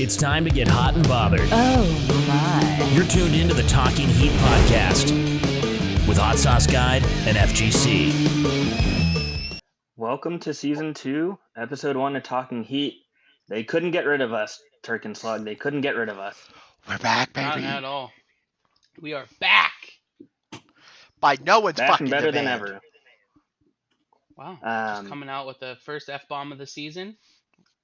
It's time to get hot and bothered. Oh, my. You're tuned into the Talking Heat podcast with Hot Sauce Guide and FGC. Welcome to Season 2, Episode 1 of Talking Heat. They couldn't get rid of us, Turk and Slug. They couldn't get rid of us. We're back, baby. Not at all. We are back. By no one's Back fucking and better demand. than ever. Wow. Just coming out with the first F-bomb of the season.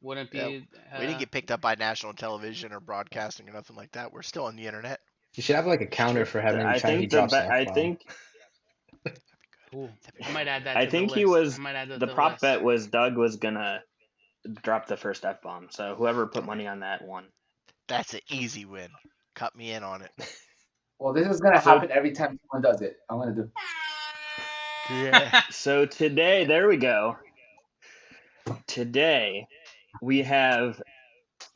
Wouldn't be... Yeah, we didn't get picked up by national television or broadcasting or nothing like that. We're still on the internet. You should have like a counter for having I time he think drops I F-bomb. think Cool. I might add that I to think the he list. was I might add that the to prop list. bet was Doug was gonna drop the first F-bomb. So whoever put money on that won. That's an easy win. Cut me in on it. Well, this is gonna happen every time someone does it. I'm gonna do. Yeah. So today, there we go. Today, we have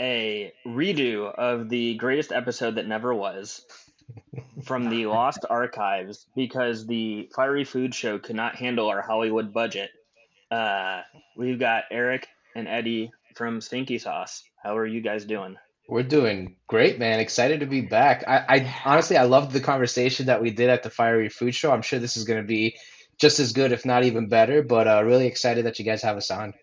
a redo of the greatest episode that never was from the Lost Archives because the Fiery Food Show could not handle our Hollywood budget. We've got Eric and Eddie from Stanky Sauce. How are you guys doing? We're doing great, man. Excited to be back. I honestly, I loved the conversation that we did at the Fiery Food Show. I'm sure this is going to be just as good, if not even better, but really excited that you guys have us on.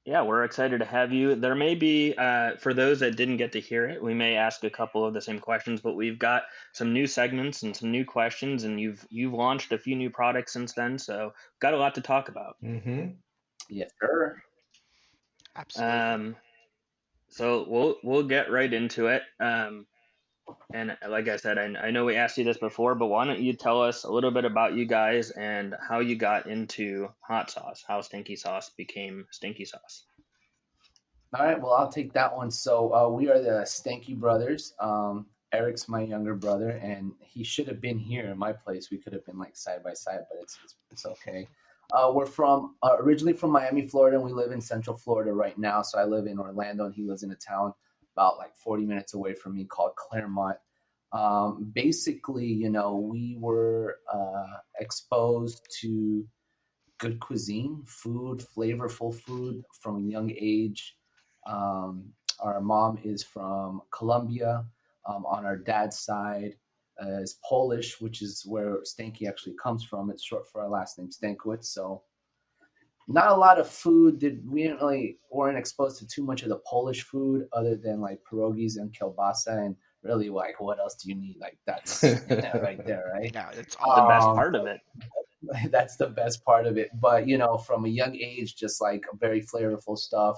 Yeah, we're excited to have you. There may be, for those that didn't get to hear it, we may ask a couple of the same questions, but we've got some new segments and some new questions, and you've launched a few new products since then, so got a lot to talk about. Mm-hmm. Yes, sir. Absolutely. So we'll get right into it. And like I said, I know we asked you this before, but why don't you tell us a little bit about you guys and how you got into hot sauce, how Stanky Sauce became Stanky Sauce. All right. Well, I'll take that one. So we are the Stanky brothers. Eric's my younger brother, and he should have been here in my place. We could have been like side by side, but it's okay. We're from originally from Miami, Florida, and we live in Central Florida right now. So I live in Orlando, and he lives in a town about like 40 minutes away from me called Claremont. Basically, we were exposed to good cuisine, food, flavorful food from a young age. Our mom is from Colombia. On our dad's side is Polish, which is where Stanky actually comes from. It's short for our last name, Stankiewicz. So not a lot of food. We weren't exposed to too much of the Polish food other than like pierogies and kielbasa, and really like what else do you need? Like that's right there, right? Yeah, it's The best part of it. That's the best part of it. But from a young age, just like very flavorful stuff,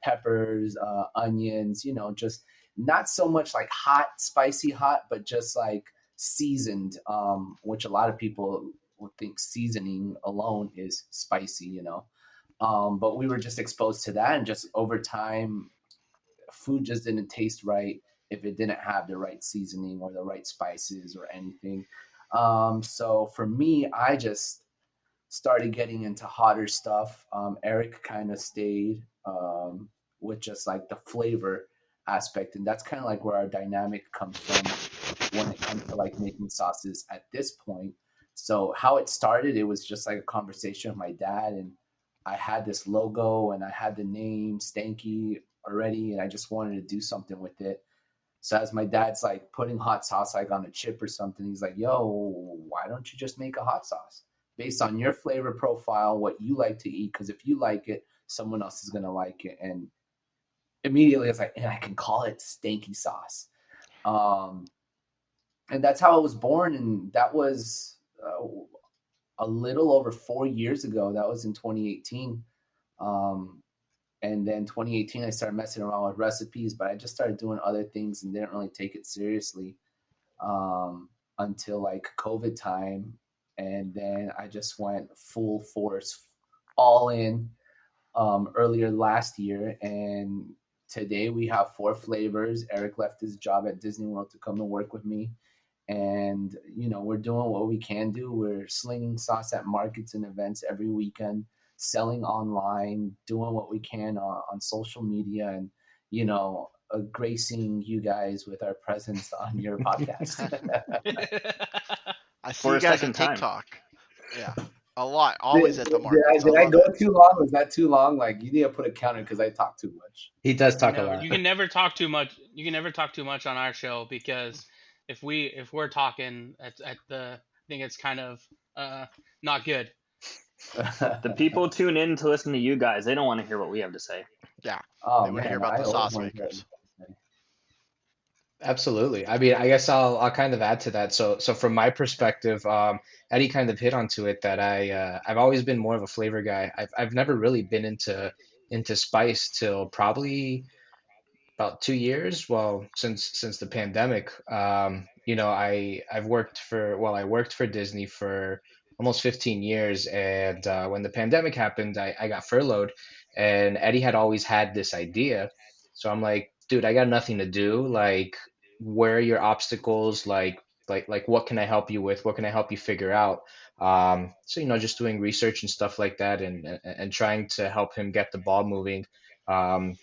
peppers, onions, just not so much like hot, spicy hot, but just like seasoned, which a lot of people would think seasoning alone is spicy, but we were just exposed to that, and just over time, food just didn't taste right if it didn't have the right seasoning or the right spices or anything. So for me, I just started getting into hotter stuff. Eric kind of stayed with just like the flavor aspect, and that's kind of like where our dynamic comes from when it comes to like making sauces at this point. So how it started, it was just like a conversation with my dad, and I had this logo and I had the name Stanky already, and I just wanted to do something with it. So as my dad's like putting hot sauce like on a chip or something, he's like, yo, why don't you just make a hot sauce based on your flavor profile, what you like to eat? Because if you like it, someone else is going to like it. And immediately it's like, and I can call it Stanky Sauce. And that's how it was born. And that was a little over 4 years ago. That was in 2018. And then 2018, I started messing around with recipes, but I just started doing other things and didn't really take it seriously until like COVID time. And then I just went full force, all in earlier last year. And today we have 4 flavors. Eric left his job at Disney World to come and work with me. And, we're doing what we can do. We're slinging sauce at markets and events every weekend, selling online, doing what we can on social media, and, gracing you guys with our presence on your podcast. I see For you a guys second on time. TikTok. Yeah. A lot, Did, always at the did I markets. I did I love go it. too long? Was that too long? Like you need to put a counter because I talk too much. He does talk a No, lot. you can never talk too much. You can never talk too much on our show because if we're talking at the, I think it's kind of uh not good. The people tune in to listen to you guys. They don't want to hear what we have to say. Yeah, Oh they want to hear man, about I the always sauce want to hear makers. it. Absolutely. I mean, I guess I'll kind of add to that. So from my perspective, Eddie kind of hit onto it that I've always been more of a flavor guy. I've never really been into spice till probably about 2 years. Well, since the pandemic, I've worked for well, I worked for Disney for almost 15 years, and when the pandemic happened, I got furloughed, and Eddie had always had this idea. So I'm like, dude, I got nothing to do. Like, where are your obstacles? Like what can I help you with? What can I help you figure out? So just doing research and stuff like that, and trying to help him get the ball moving. Um,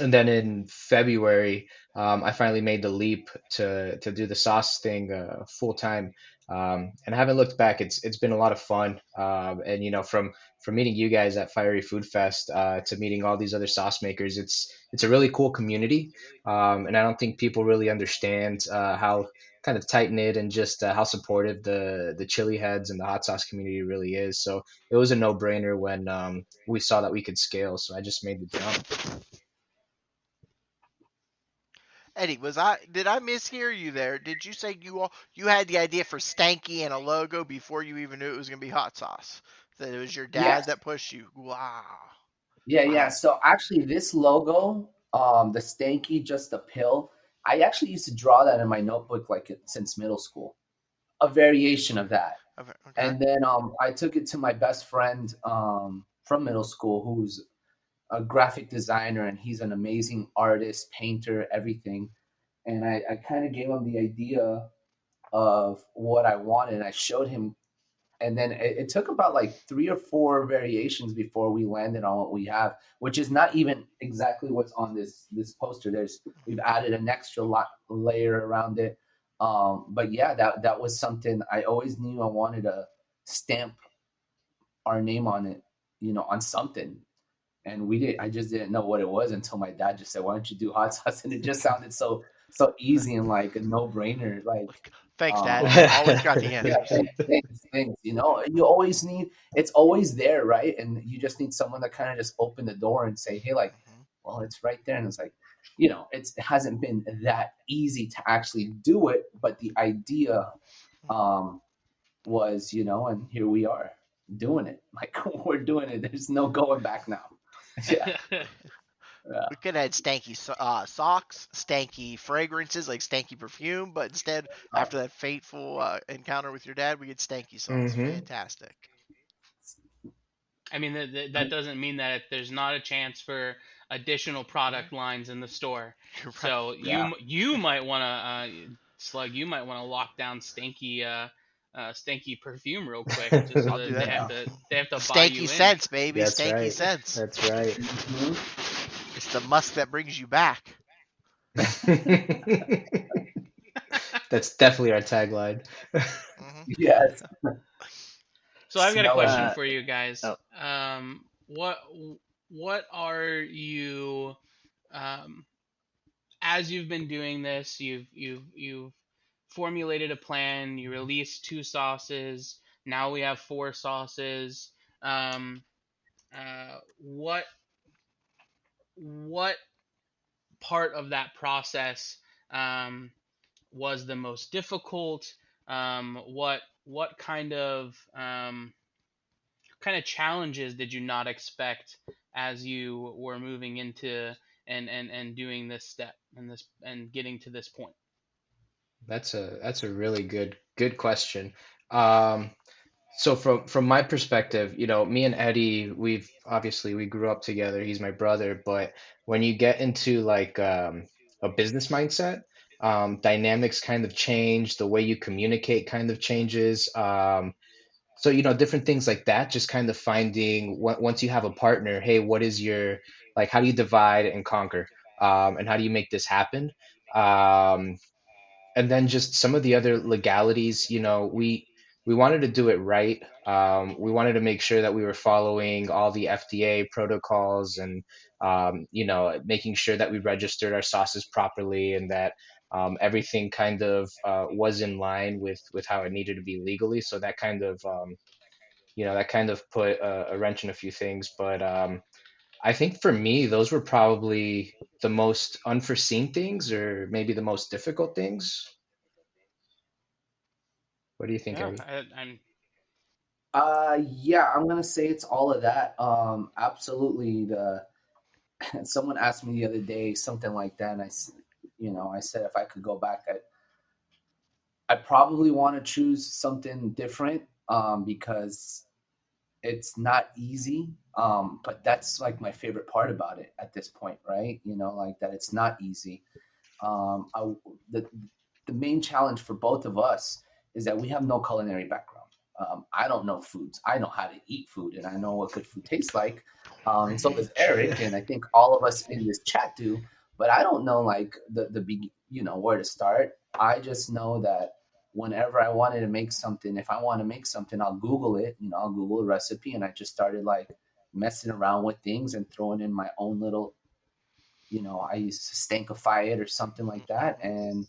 and then in February, I finally made the leap to do the sauce thing full time, and I haven't looked back. It's been a lot of fun, and from meeting you guys at Fiery Food Fest to meeting all these other sauce makers, it's a really cool community, and I don't think people really understand how kind of tight knit and just how supportive the chili heads and the hot sauce community really is. So it was a no brainer when we saw that we could scale. So I just made the jump. Eddie, did I mishear you there? Did you say you had the idea for Stanky and a logo before you even knew it was gonna be hot sauce? That it was your dad Yes. that pushed you. Wow. Yeah. Wow. So actually, this logo, the Stanky, just a pill. I actually used to draw that in my notebook like since middle school, a variation of that. Okay. And then I took it to my best friend from middle school, who's a graphic designer, and he's an amazing artist, painter, everything. And I kind of gave him the idea of what I wanted. I showed him, and then it took about like 3 or 4 variations before we landed on what we have, which is not even exactly what's on this poster. We've added an extra layer around it. But yeah, that was something I always knew I wanted to stamp our name on it, on something. And I just didn't know what it was until my dad just said, "Why don't you do hot sauce?" And it just sounded so easy and like a no brainer. Like, Thanks, Dad. um, Always got the yeah, answers. things. You always need. It's always there, right? And you just need someone to kind of just open the door and say, "Hey, like, well, it's right there." And it's like, it hasn't been that easy to actually do it, but the idea was, and here we are doing it. Like we're doing it. There's no going back now. Yeah. Yeah. We could have had stanky socks, stanky fragrances like stanky perfume, but instead, after that fateful encounter with your dad, we get stanky sauce. Fantastic. I mean, that doesn't mean that there's not a chance for additional product lines in the store. You're right. So Yeah. you might want to Slug. You might want to lock down Stanky perfume real quick, just so I'll do that that. they have to buy you Stanky in. scents, baby. That's Stanky right. scents. That's right. It's the musk that brings you back. That's definitely our tagline. Yes. So I've got a Smell question it. for you guys. Oh. What are you as you've been doing this, you've formulated a plan, you released 2 sauces, now we have 4 sauces. What part of that process was the most difficult? What kind of challenges did you not expect as you were moving into and doing this step and getting to this point? That's a really good question. Um, so from my perspective, me and Eddie, we grew up together. He's my brother, but when you get into like a business mindset, dynamics kind of change. The way you communicate kind of changes. So different things like that. Just kind of finding once you have a partner, hey, what is your like? How do you divide and conquer? And how do you make this happen? Um, and then just some of the other legalities, we we wanted to do it right. We wanted to make sure that we were following all the FDA protocols and making sure that we registered our sauces properly and that everything kind of was in line with how it needed to be legally. So that kind of that kind of put a wrench in a few things. But I think for me, those were probably the most unforeseen things, or maybe the most difficult things. What do you think, Yeah, Eddie? I'm. Yeah, I'm gonna say it's all of that. Absolutely. The someone asked me the other day something like that, and I said if I could go back, I probably want to choose something different, because it's not easy. But that's like my favorite part about it at this point, right? Like that it's not easy. I, the the main challenge for both of us is that we have no culinary background. I don't know foods. I know how to eat food, and I know what good food tastes like. And so does Eric, and I think all of us in this chat do. But I don't know like where to start. I just know that whenever I wanted to make something, if I want to make something, I'll Google it. I'll Google a recipe, and I just started like messing around with things and throwing in my own little I used to stankify it or something like that. And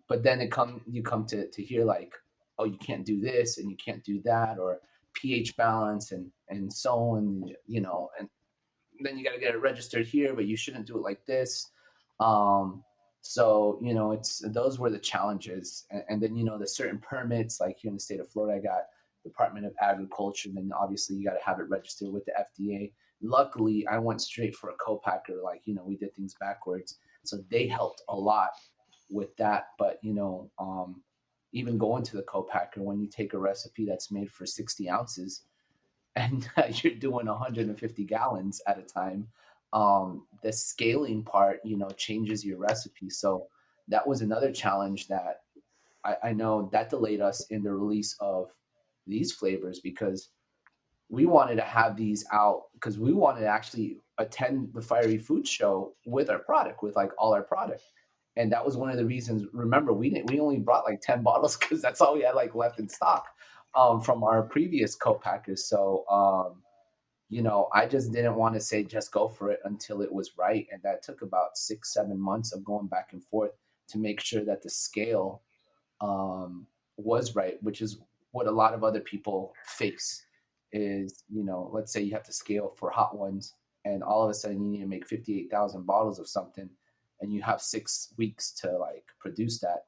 but then you come to hear like, oh, you can't do this and you can't do that, or pH balance and so on, and then you got to get it registered here, but you shouldn't do it like this. Um, so it's those were the challenges, and then the certain permits, like here in the state of Florida, I got Department of Agriculture, and then obviously you got to have it registered with the FDA. Luckily, I went straight for a co-packer. Like we did things backwards, so they helped a lot with that. But even going to the co-packer, when you take a recipe that's made for 60 ounces and you're doing 150 gallons at a time, the scaling part changes your recipe. So that was another challenge that I know that delayed us in the release of these flavors, because we wanted to have these out because we wanted to actually attend the Fiery Food Show with our product, with like all our product. And that was one of the reasons. Remember, we only brought like 10 bottles because that's all we had like left in stock, from our previous co-packers. So I just didn't want to say just go for it until it was right. And that took about 6, 7 months of going back and forth to make sure that the scale was right, which is what a lot of other people face is, let's say you have to scale for hot ones, and all of a sudden you need to make 58,000 bottles of something, and you have 6 weeks to like produce that.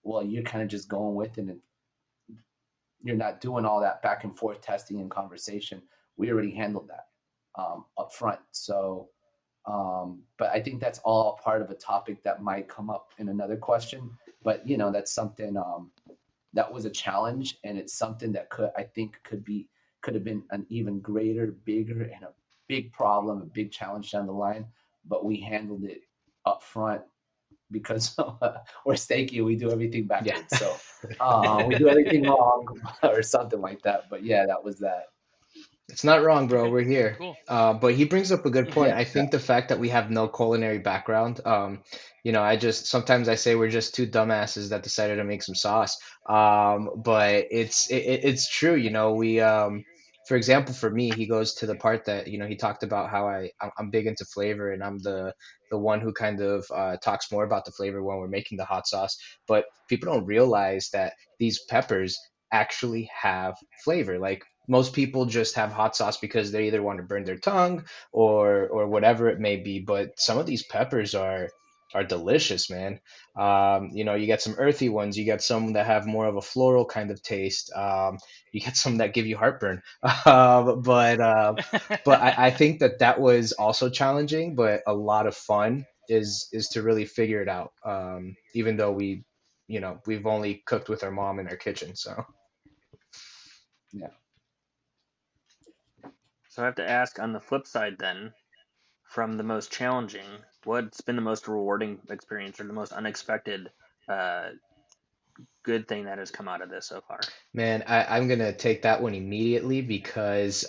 Well, you're kind of just going with it, and you're not doing all that back and forth testing and conversation. We already handled that up front. So, but I think that's all part of a topic that might come up in another question. But that's something that was a challenge, and it's something that could have been an even greater, bigger, and a big problem, a big challenge down the line. But we handled it up front because we're Stanky, we do everything Yeah. backwards. So we do everything wrong or something like that. But yeah, that was that. It's not wrong, bro. Okay, We're here. cool. But he brings up a good point. Yeah, I think the fact that we have no culinary background, I just sometimes I say we're just two dumbasses that decided to make some sauce. But it's true. For example, for me, he goes to the part that he talked about how I'm big into flavor, and I'm the one who kind of talks more about the flavor when we're making the hot sauce. But people don't realize that these peppers actually have flavor. Like most people just have hot sauce because they either want to burn their tongue or whatever it may be. But some of these peppers are delicious, man. You get some earthy ones. You get some that have more of a floral kind of taste. You get some that give you heartburn. But I think that was also challenging, but a lot of fun is to really figure it out. Even though we've only cooked with our mom in our kitchen, so. yeah. So I have to ask on the flip side then, from the most challenging, what's been the most rewarding experience or the most unexpected uh, good thing that has come out of this so far? Man, I'm gonna take that one immediately because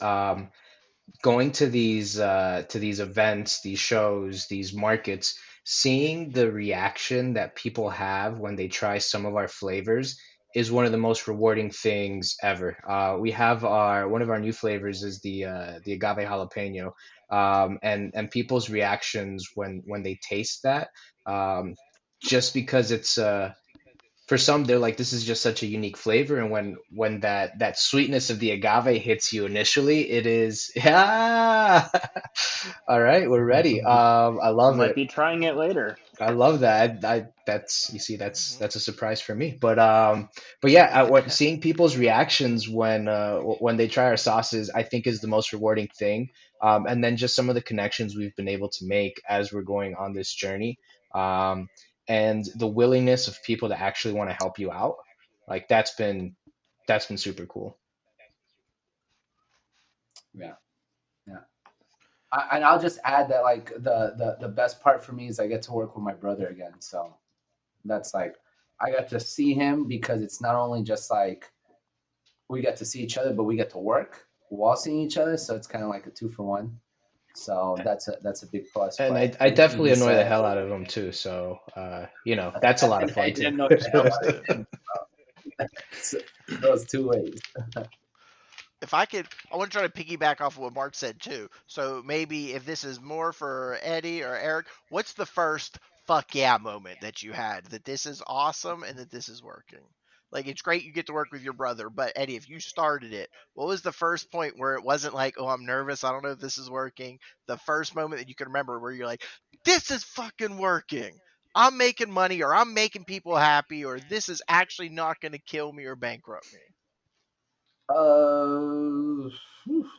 going to these events, these shows, these markets, seeing the reaction that people have when they try some of our flavors is one of the most rewarding things ever. We have our one of our new flavors is the agave jalapeno, and people's reactions when they taste that, um, just because it's for some they're like this is just such a unique flavor, and when that sweetness of the agave hits you initially, it is yeah. All right, we're ready. I I love might it. be trying it later. I love that. I that's you see that's a surprise for me. But yeah, what seeing people's reactions when they try our sauces, I think is the most rewarding thing. And then just some of the connections we've been able to make as we're going on this journey. Um, and the willingness of people to actually want to help you out. Like that's been super cool. Yeah, yeah. And I'll just add that like the best part for me is I get to work with my brother again. So that's like I got to see him because it's not only just like we get to see each other, but we get to work while seeing each other. So it's kind of like a two for one. So that's a big plus. And But I everything definitely he annoy the said, hell out of them too. So that's a lot of and I fun too. didn't know the hell out of him. So it goes two ways. If I could, I want to try to piggyback off of what Mark said too. So maybe if this is more for Eddie or Eric, what's the first fuck yeah moment that you had that this is awesome and that this is working? Like it's great you get to work with your brother, but Eddie, if you started it, what was the first point where it wasn't like, oh, I'm nervous, I don't know if this is working? The first moment that you can remember where you're like, this is fucking working. I'm making money or I'm making people happy or this is actually not going to kill me or bankrupt me.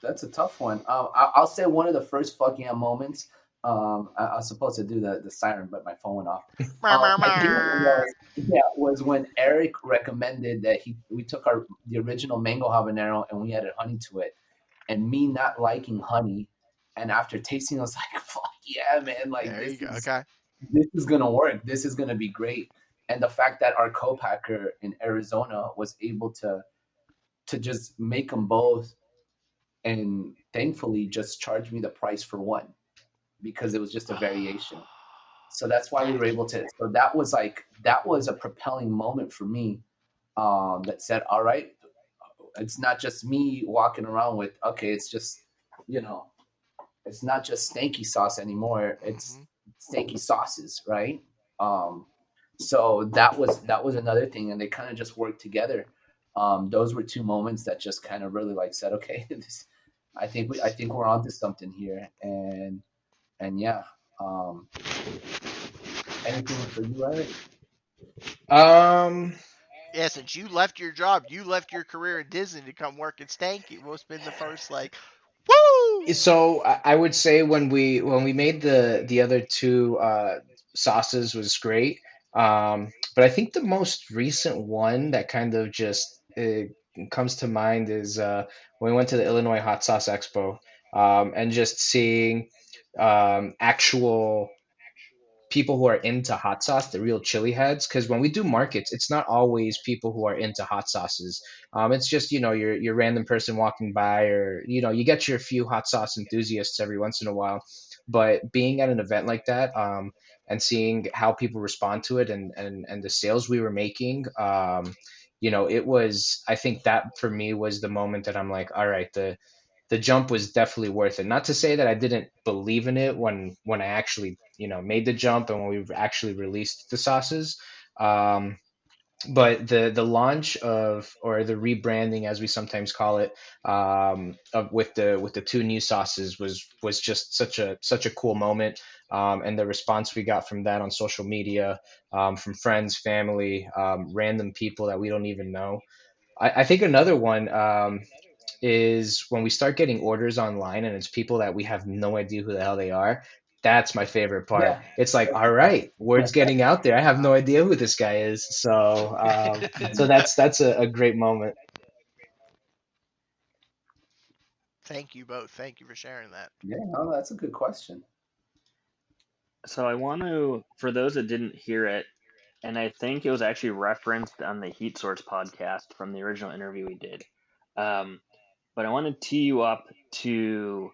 That's a tough one. I'll say one of the first fucking yeah moments. I was supposed to do the siren, but my phone went off. I think it was yeah was when Eric recommended that we took the original mango habanero and we added honey to it, and me not liking honey, and after tasting, I was like, "Fuck yeah, man! Like There you go. Okay. this is gonna work. This is gonna be great." And the fact that our co-packer in Arizona was able to just make them both and thankfully just charge me the price for one because it was just a variation. So that's why we were able to. So that was a propelling moment for me, that said, all right, it's not just me walking around with okay, it's just you know, it's not just stanky sauce anymore. It's Mhm. stanky sauces, right? Um, so that was another thing, and they kind of just worked together. Those were two moments that just kind of really like said, okay, I think we're onto something here, and yeah. Um, anything for you, Eric? Um, Yeah, since you left your job, you left your career in Disney to come work at Stanky. What's been the first like, woo? so I would say when we made the other two sauces was great. But I think the most recent one that kind of just comes to mind is when we went to the Illinois Hot Sauce Expo, and just seeing actual people who are into hot sauce, the real chili heads. Because when we do markets, it's not always people who are into hot sauces. It's just your random person walking by, or you get your few hot sauce enthusiasts every once in a while. But being at an event like that, and seeing how people respond to it, and the sales we were making, it was. I think that for me was the moment that I'm like, all right, the jump was definitely worth it. Not to say that I didn't believe in it when I actually made the jump and when we actually released the sauces. Um, but the launch of, or the rebranding as we sometimes call it, with the two new sauces was just such a cool moment. And the response we got from that on social media, from friends, family, random people that we don't even know. I think another one, is when we start getting orders online and it's people that we have no idea who the hell they are. That's my favorite part. Yeah. It's like, all right, word's getting out there. I have no idea who this guy is. So that's a great moment. Thank you both. Thank you for sharing that. Yeah, no, that's a good question. So I want to, for those that didn't hear it, and I think it was actually referenced on the Heat Source podcast from the original interview we did. Um, but I want to tee you up to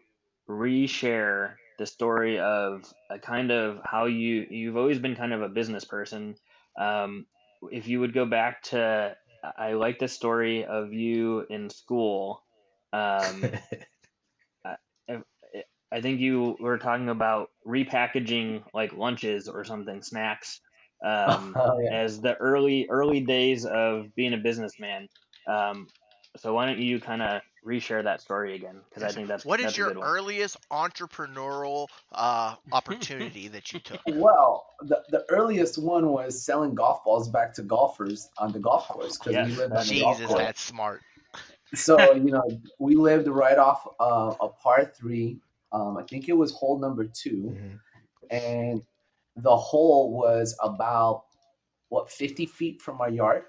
reshare the story of a kind of how you've always been kind of a business person. Um, if you would go back to I like the story of you in school. Um, I, I I think you were talking about repackaging like lunches or something, snacks, Yeah. as the early days of being a businessman. Um, so why don't you kind of reshare that story again? Because I Yes. think What is that's a your good one. earliest entrepreneurial opportunity that you took? Well, the earliest one was selling golf balls back to golfers on the golf course because we Yes, lived on that's the golf Jesus, yeah. course. that's smart. So, we lived right off a par three. I think it was hole number two, Mhm. and the hole was about 50 feet from our yard.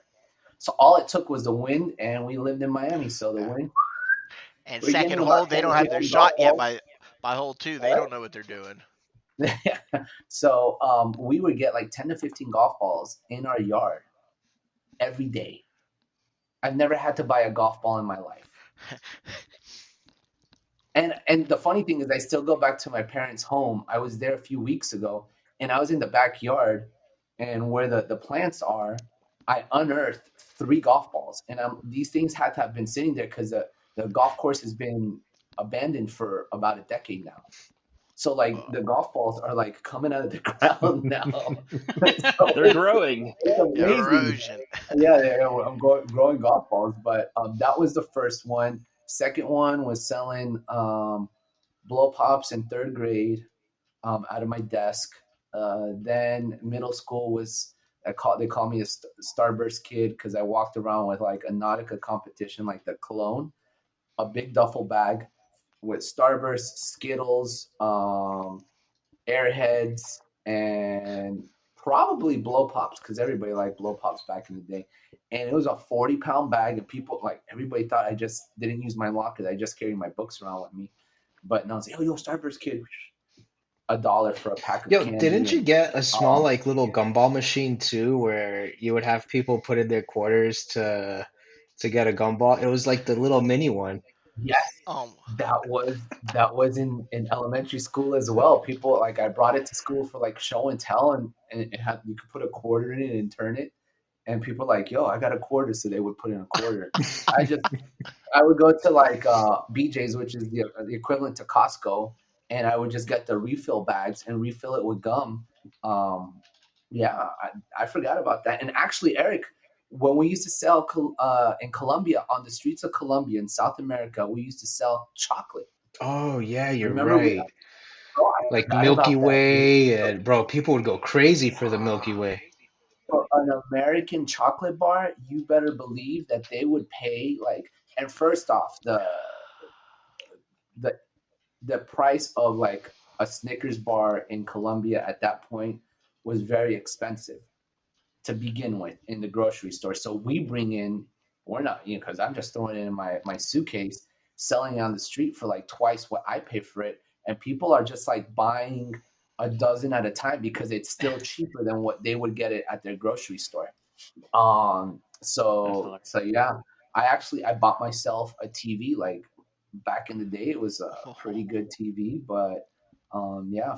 So all it took was the wind, and we lived in Miami, so the Yeah. wind. And We're second getting hole, about they 10 don't to have their 15 golf shot yet balls. by hole two. They don't know what they're doing. So we would get like 10 to 15 golf balls in our yard every day. I've never had to buy a golf ball in my life. And the funny thing is I still go back to my parents' home. I was there a few weeks ago, and I was in the backyard, and where the plants are, I unearthed 3 golf balls. And these things had to have been sitting there because the golf course has been abandoned for about a decade now. So like the golf balls are like coming out of the ground now. So They're growing. it's amazing. Erosion. Yeah, I'm growing golf balls, but that was the first one. Second one was selling blow pops in third grade out of my desk. Then middle school was they call me a Starburst kid because I walked around with like a Nautica competition, like the cologne, a big duffel bag with Starburst, Skittles, Airheads, and probably blow pops because everybody liked blow pops back in the day. And it was a 40-pound bag, and people like everybody thought I just didn't use my locker. I just carried my books around with me. But no, I was like, "Oh, yo, Starburst kid, $1 for a pack of Yo, candy." didn't you And get a small um, like little gumball machine too, where you would have people put in their quarters to get a gumball? It was like the little mini one. yes, Um, that was in elementary school as well. People like I brought it to school for like show and tell, and it had you could put a quarter in it and turn it. And people were like, yo, I got a quarter, so they would put in a quarter. I just I would go to like BJ's, which is the equivalent to Costco, and I would just get the refill bags and refill it with gum. Um, yeah, I forgot about that. And actually, Eric, when we used to sell in Colombia, on the streets of Colombia in South America, we used to sell chocolate. Oh yeah, you're Remember we? right. Oh, I Like forgot Milky about that. Way, and bro, people would go crazy for the Milky Way. For an American chocolate bar, you better believe that they would pay like. And first off, the the price of like a Snickers bar in Colombia at that point was very expensive to begin with in the grocery store. So we're not, because I'm just throwing it in my suitcase, selling it on the street for like twice what I pay for it. And people are just like buying a dozen at a time because it's still cheaper than what they would get it at their grocery store. That's So yeah, I bought myself a TV like back in the day. It was a pretty good TV, but yeah,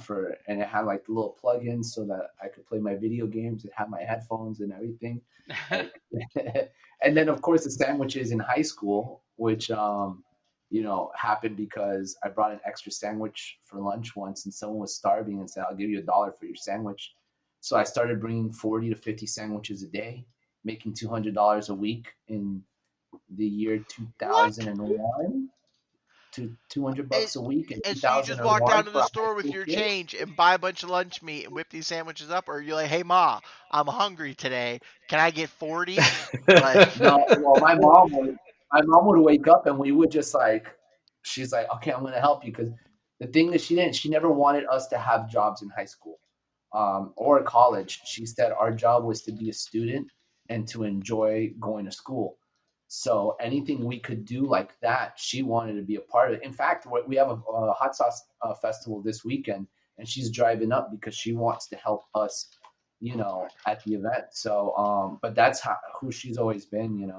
and it had like the little plugins so that I could play my video games. It had my headphones and everything. Like, and then of course the sandwiches in high school, which happened because I brought an extra sandwich for lunch once, and someone was starving and said, "I'll give you $1 for your sandwich." So I started bringing 40 to 50 sandwiches a day, making $200 a week in the year what? 2001 to And, $200 a week in and so you just walk 2001 down to for the a high store with school your kid. change and buy a bunch of lunch meat and whip these sandwiches up, or you're like, "Hey ma, I'm hungry today. Can I get 40?" Like, No, well, my mom would wake up and we would just like, she's like, okay, I'm going to help you. Because the thing is, she never wanted us to have jobs in high school or college. She said our job was to be a student and to enjoy going to school. So anything we could do like that, she wanted to be a part of it. In fact, we have a hot sauce festival this weekend, and she's driving up because she wants to help us, at the event. So, but that's who she's always been.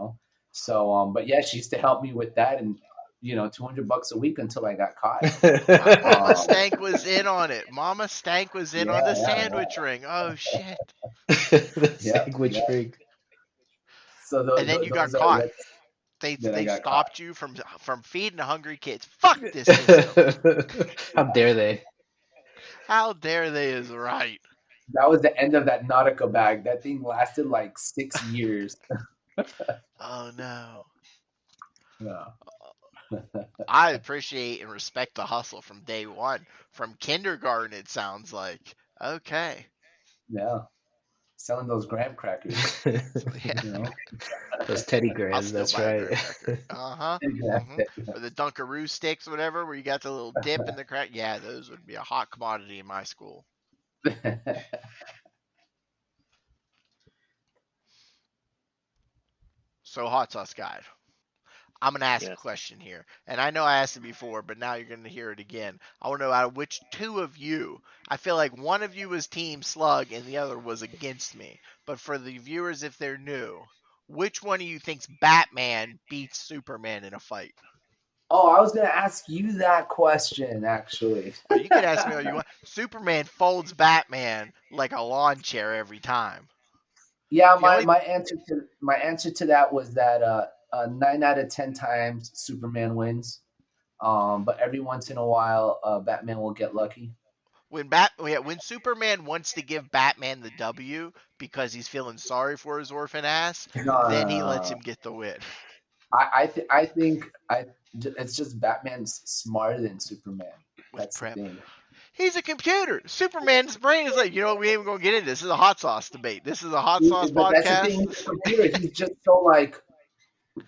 So, but yeah, she used to help me with that, and $200 a week until I got caught. Mama Um, Stank was in on it. Mama Stank was in yeah, on the yeah, sandwich ring. Oh shit. The yeah, sandwich yeah. ring. So And then you got those are caught. that's that I They got caught. stopped you from feeding hungry kids. Fuck this system. How dare they? How dare they is right. That was the end of that Nautica bag. That thing lasted like 6 years. Oh no. Yeah. I appreciate and respect the hustle from day one. From kindergarten, it sounds like. Okay. Yeah. Selling those graham crackers, Yeah. you know. Those Teddy I'll Grahams, still that's buy a right. graham cracker. Uh-huh. Mm-hmm. Or the Dunkaroo sticks, whatever, where you got the little dip in the crack. Yeah, those would be a hot commodity in my school. So, hot sauce guide. I'm gonna ask a Yes. question here, and I know I asked it before, but now you're gonna hear it again. I want to know out of which two of you. I feel like one of you was Team Slug and the other was against me. But for the viewers, if they're new, which one of you thinks Batman beats Superman in a fight? Oh, I was gonna ask you that question actually. Oh, you can ask me all you want. Superman folds Batman like a lawn chair every time. Yeah, The only my answer to that was that 9 out of 10 times Superman wins. But every once in a while, Batman will get lucky. when Superman wants to give Batman the W because he's feeling sorry for his orphan ass, No, no, then no, he no, lets no. him get the win. I think it's just Batman's smarter than Superman. With That's the prep. thing. He's a computer. Superman's brain is like, we ain't even gonna get into this. This is a hot sauce debate. This is a hot sauce But that's the thing with podcast. the computer. He's just so like,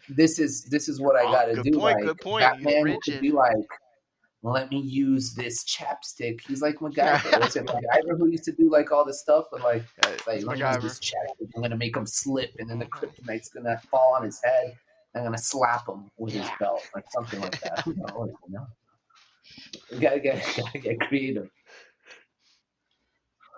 this is what I Oh, gotta good do. point. Like Good point. He's Batman could rigid. be like, let me use this chapstick. He's like MacGyver. Was it MacGyver who used to do like all this stuff? But like, it's like, It's let me use MacGyver. this chapstick. I'm gonna make him slip, and then the Mhm. kryptonite's gonna fall on his head. I'm gonna slap him with his Yeah. belt or something like that. Who knows? You know? You gotta get creative.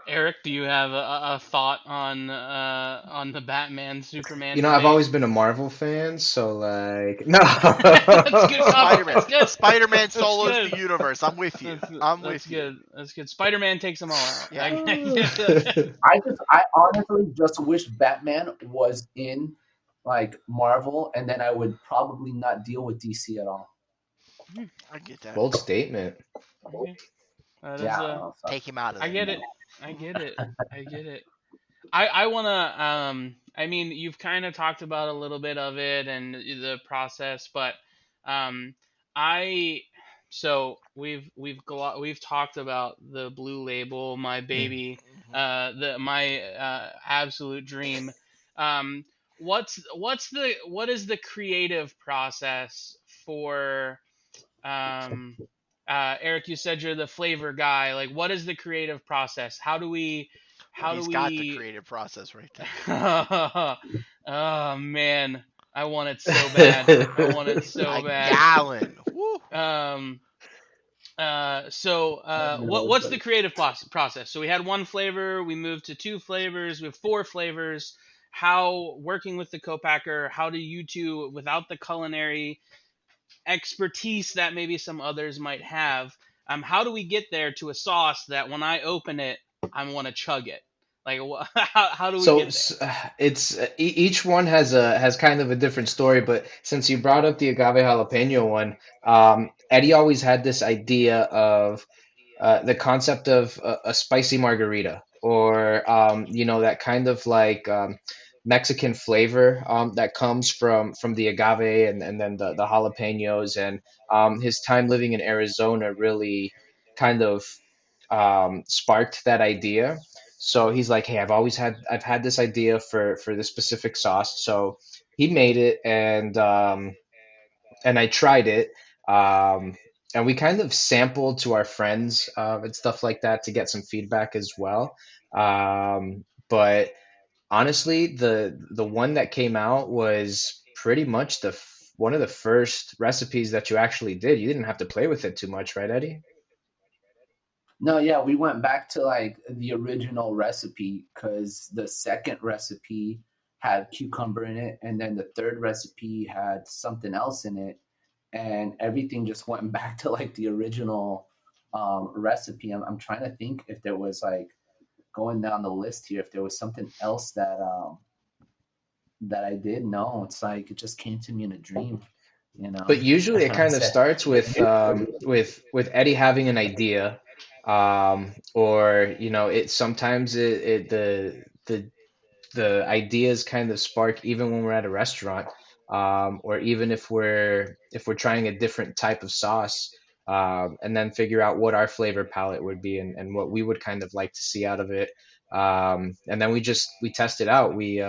Eric, do you have a thought on the Batman Superman I've debate? always been a Marvel fan, so like no. That's good. Spider-Man. That's good. Spider-Man That's solos good. the universe. I'm with you. I'm That's with you. good. That's good. Spider-Man takes them all out. Yeah. I honestly just wish Batman was in like Marvel, and then I would probably not deal with DC at all. I get that. Bold statement. Okay. That is Yeah, so- Take him out of I there. get it. I get it. I get it. I wanna I mean you've kind of talked about a little bit of it and the process, but I so we've talked about the Blue Label, my baby, my absolute dream. Um, what is the creative process for Eric? You said you're the flavor guy. Like, what is the creative process? How do He's got the we creative process right there. oh man, I want it so bad. I want it so A bad. gallon. Woo. What's the creative process? So we had one flavor, we moved to two flavors, we have four flavors. How, working with the co-packer, how do you two, without the culinary expertise that maybe some others might have, how do we get there to a sauce that when I open it, I want to chug it? Like, how do we So get there? it's each one has kind of a different story, but since you brought up the agave jalapeno one, Eddie always had this idea of the concept of a spicy margarita, or that kind of like Mexican flavor that comes from the agave and then the jalapenos, and his time living in Arizona really kind of sparked that idea. So he's like, hey, I've had this idea for this specific sauce. So he made it, and I tried it. Um, and we kind of sampled to our friends and stuff like that to get some feedback as well. But honestly, the one that came out was pretty much one of the first recipes that you actually did. You didn't have to play with it too much, right, Eddie? No, yeah, we went back to like the original recipe because the second recipe had cucumber in it, and then the third recipe had something else in it, and everything just went back to like the original recipe. I'm trying to think if there was like going down the list here, if there was something else that that I did. No, it's like it just came to me in a dream, you But know. usually it I kind of said, starts with Eddie having an idea, or it sometimes the ideas kind of spark even when we're at a restaurant, or even if we're trying a different type of sauce, and then figure out what our flavor palette would be, and what we would kind of like to see out of it. And then we test it out. We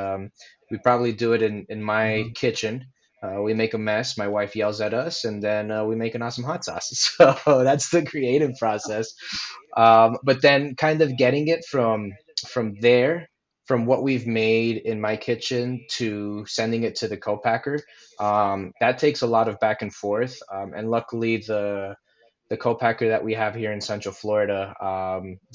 probably do it in my mhm. kitchen. We make a mess. My wife yells at us, and then we make an awesome hot sauce. So that's the creative process. But then kind of getting it from there, from what we've made in my kitchen to sending it to the co-packer, that takes a lot of back and forth. And luckily, the co-packer that we have here in Central Florida,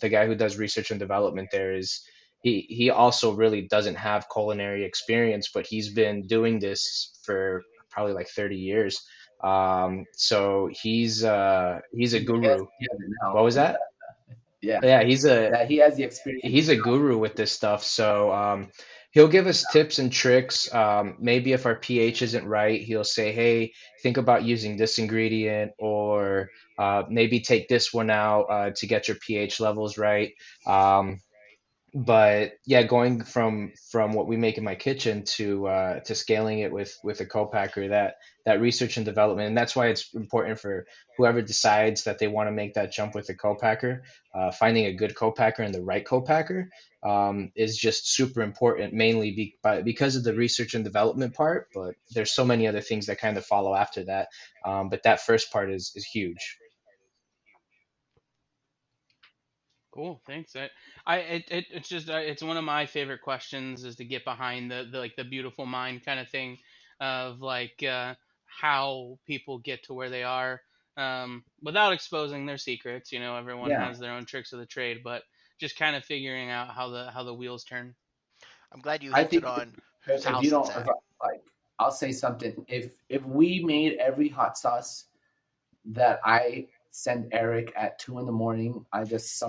the guy who does research and development there, is he also really doesn't have culinary experience, but he's been doing this for probably like 30 years. So he's a guru. He has it now. What was that? Yeah, Yeah, he's a that he has the experience. he's a guru with this stuff. So he'll give us tips and tricks. Maybe if our pH isn't right, he'll say, "Hey, think about using this ingredient," or maybe take this one out to get your pH levels right. Um, but yeah, going from what we make in my kitchen to scaling it with a co-packer, that research and development, and that's why it's important for whoever decides that they want to make that jump with a co-packer. Finding a good co-packer and the right co-packer is just super important, mainly because of the research and development part. But there's so many other things that kind of follow after that. But that first part is huge. Cool, thanks. It's just it's one of my favorite questions is to get behind the like the beautiful mind kind of thing of like how people get to where they are without exposing their secrets. You know, everyone Yeah, has their own tricks of the trade, but just kind of figuring out how the wheels turn. I'm glad you I hinted think on whose if you house it's don't, if at. I, like, I'll say something. If we made every hot sauce that I send Eric at 2 in the morning, I just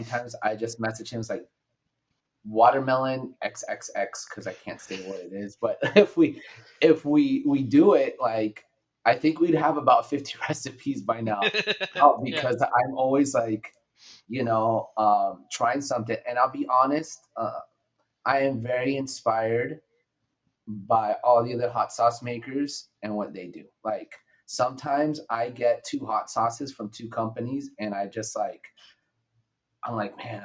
message him. It's like watermelon XXX because I can't say what it is. But if we do it, like, I think we'd have about 50 recipes by now. Yeah. Because I'm always like, trying something. And I'll be honest, I am very inspired by all the other hot sauce makers and what they do. Like, sometimes I get two hot sauces from two companies, and I'm like, man,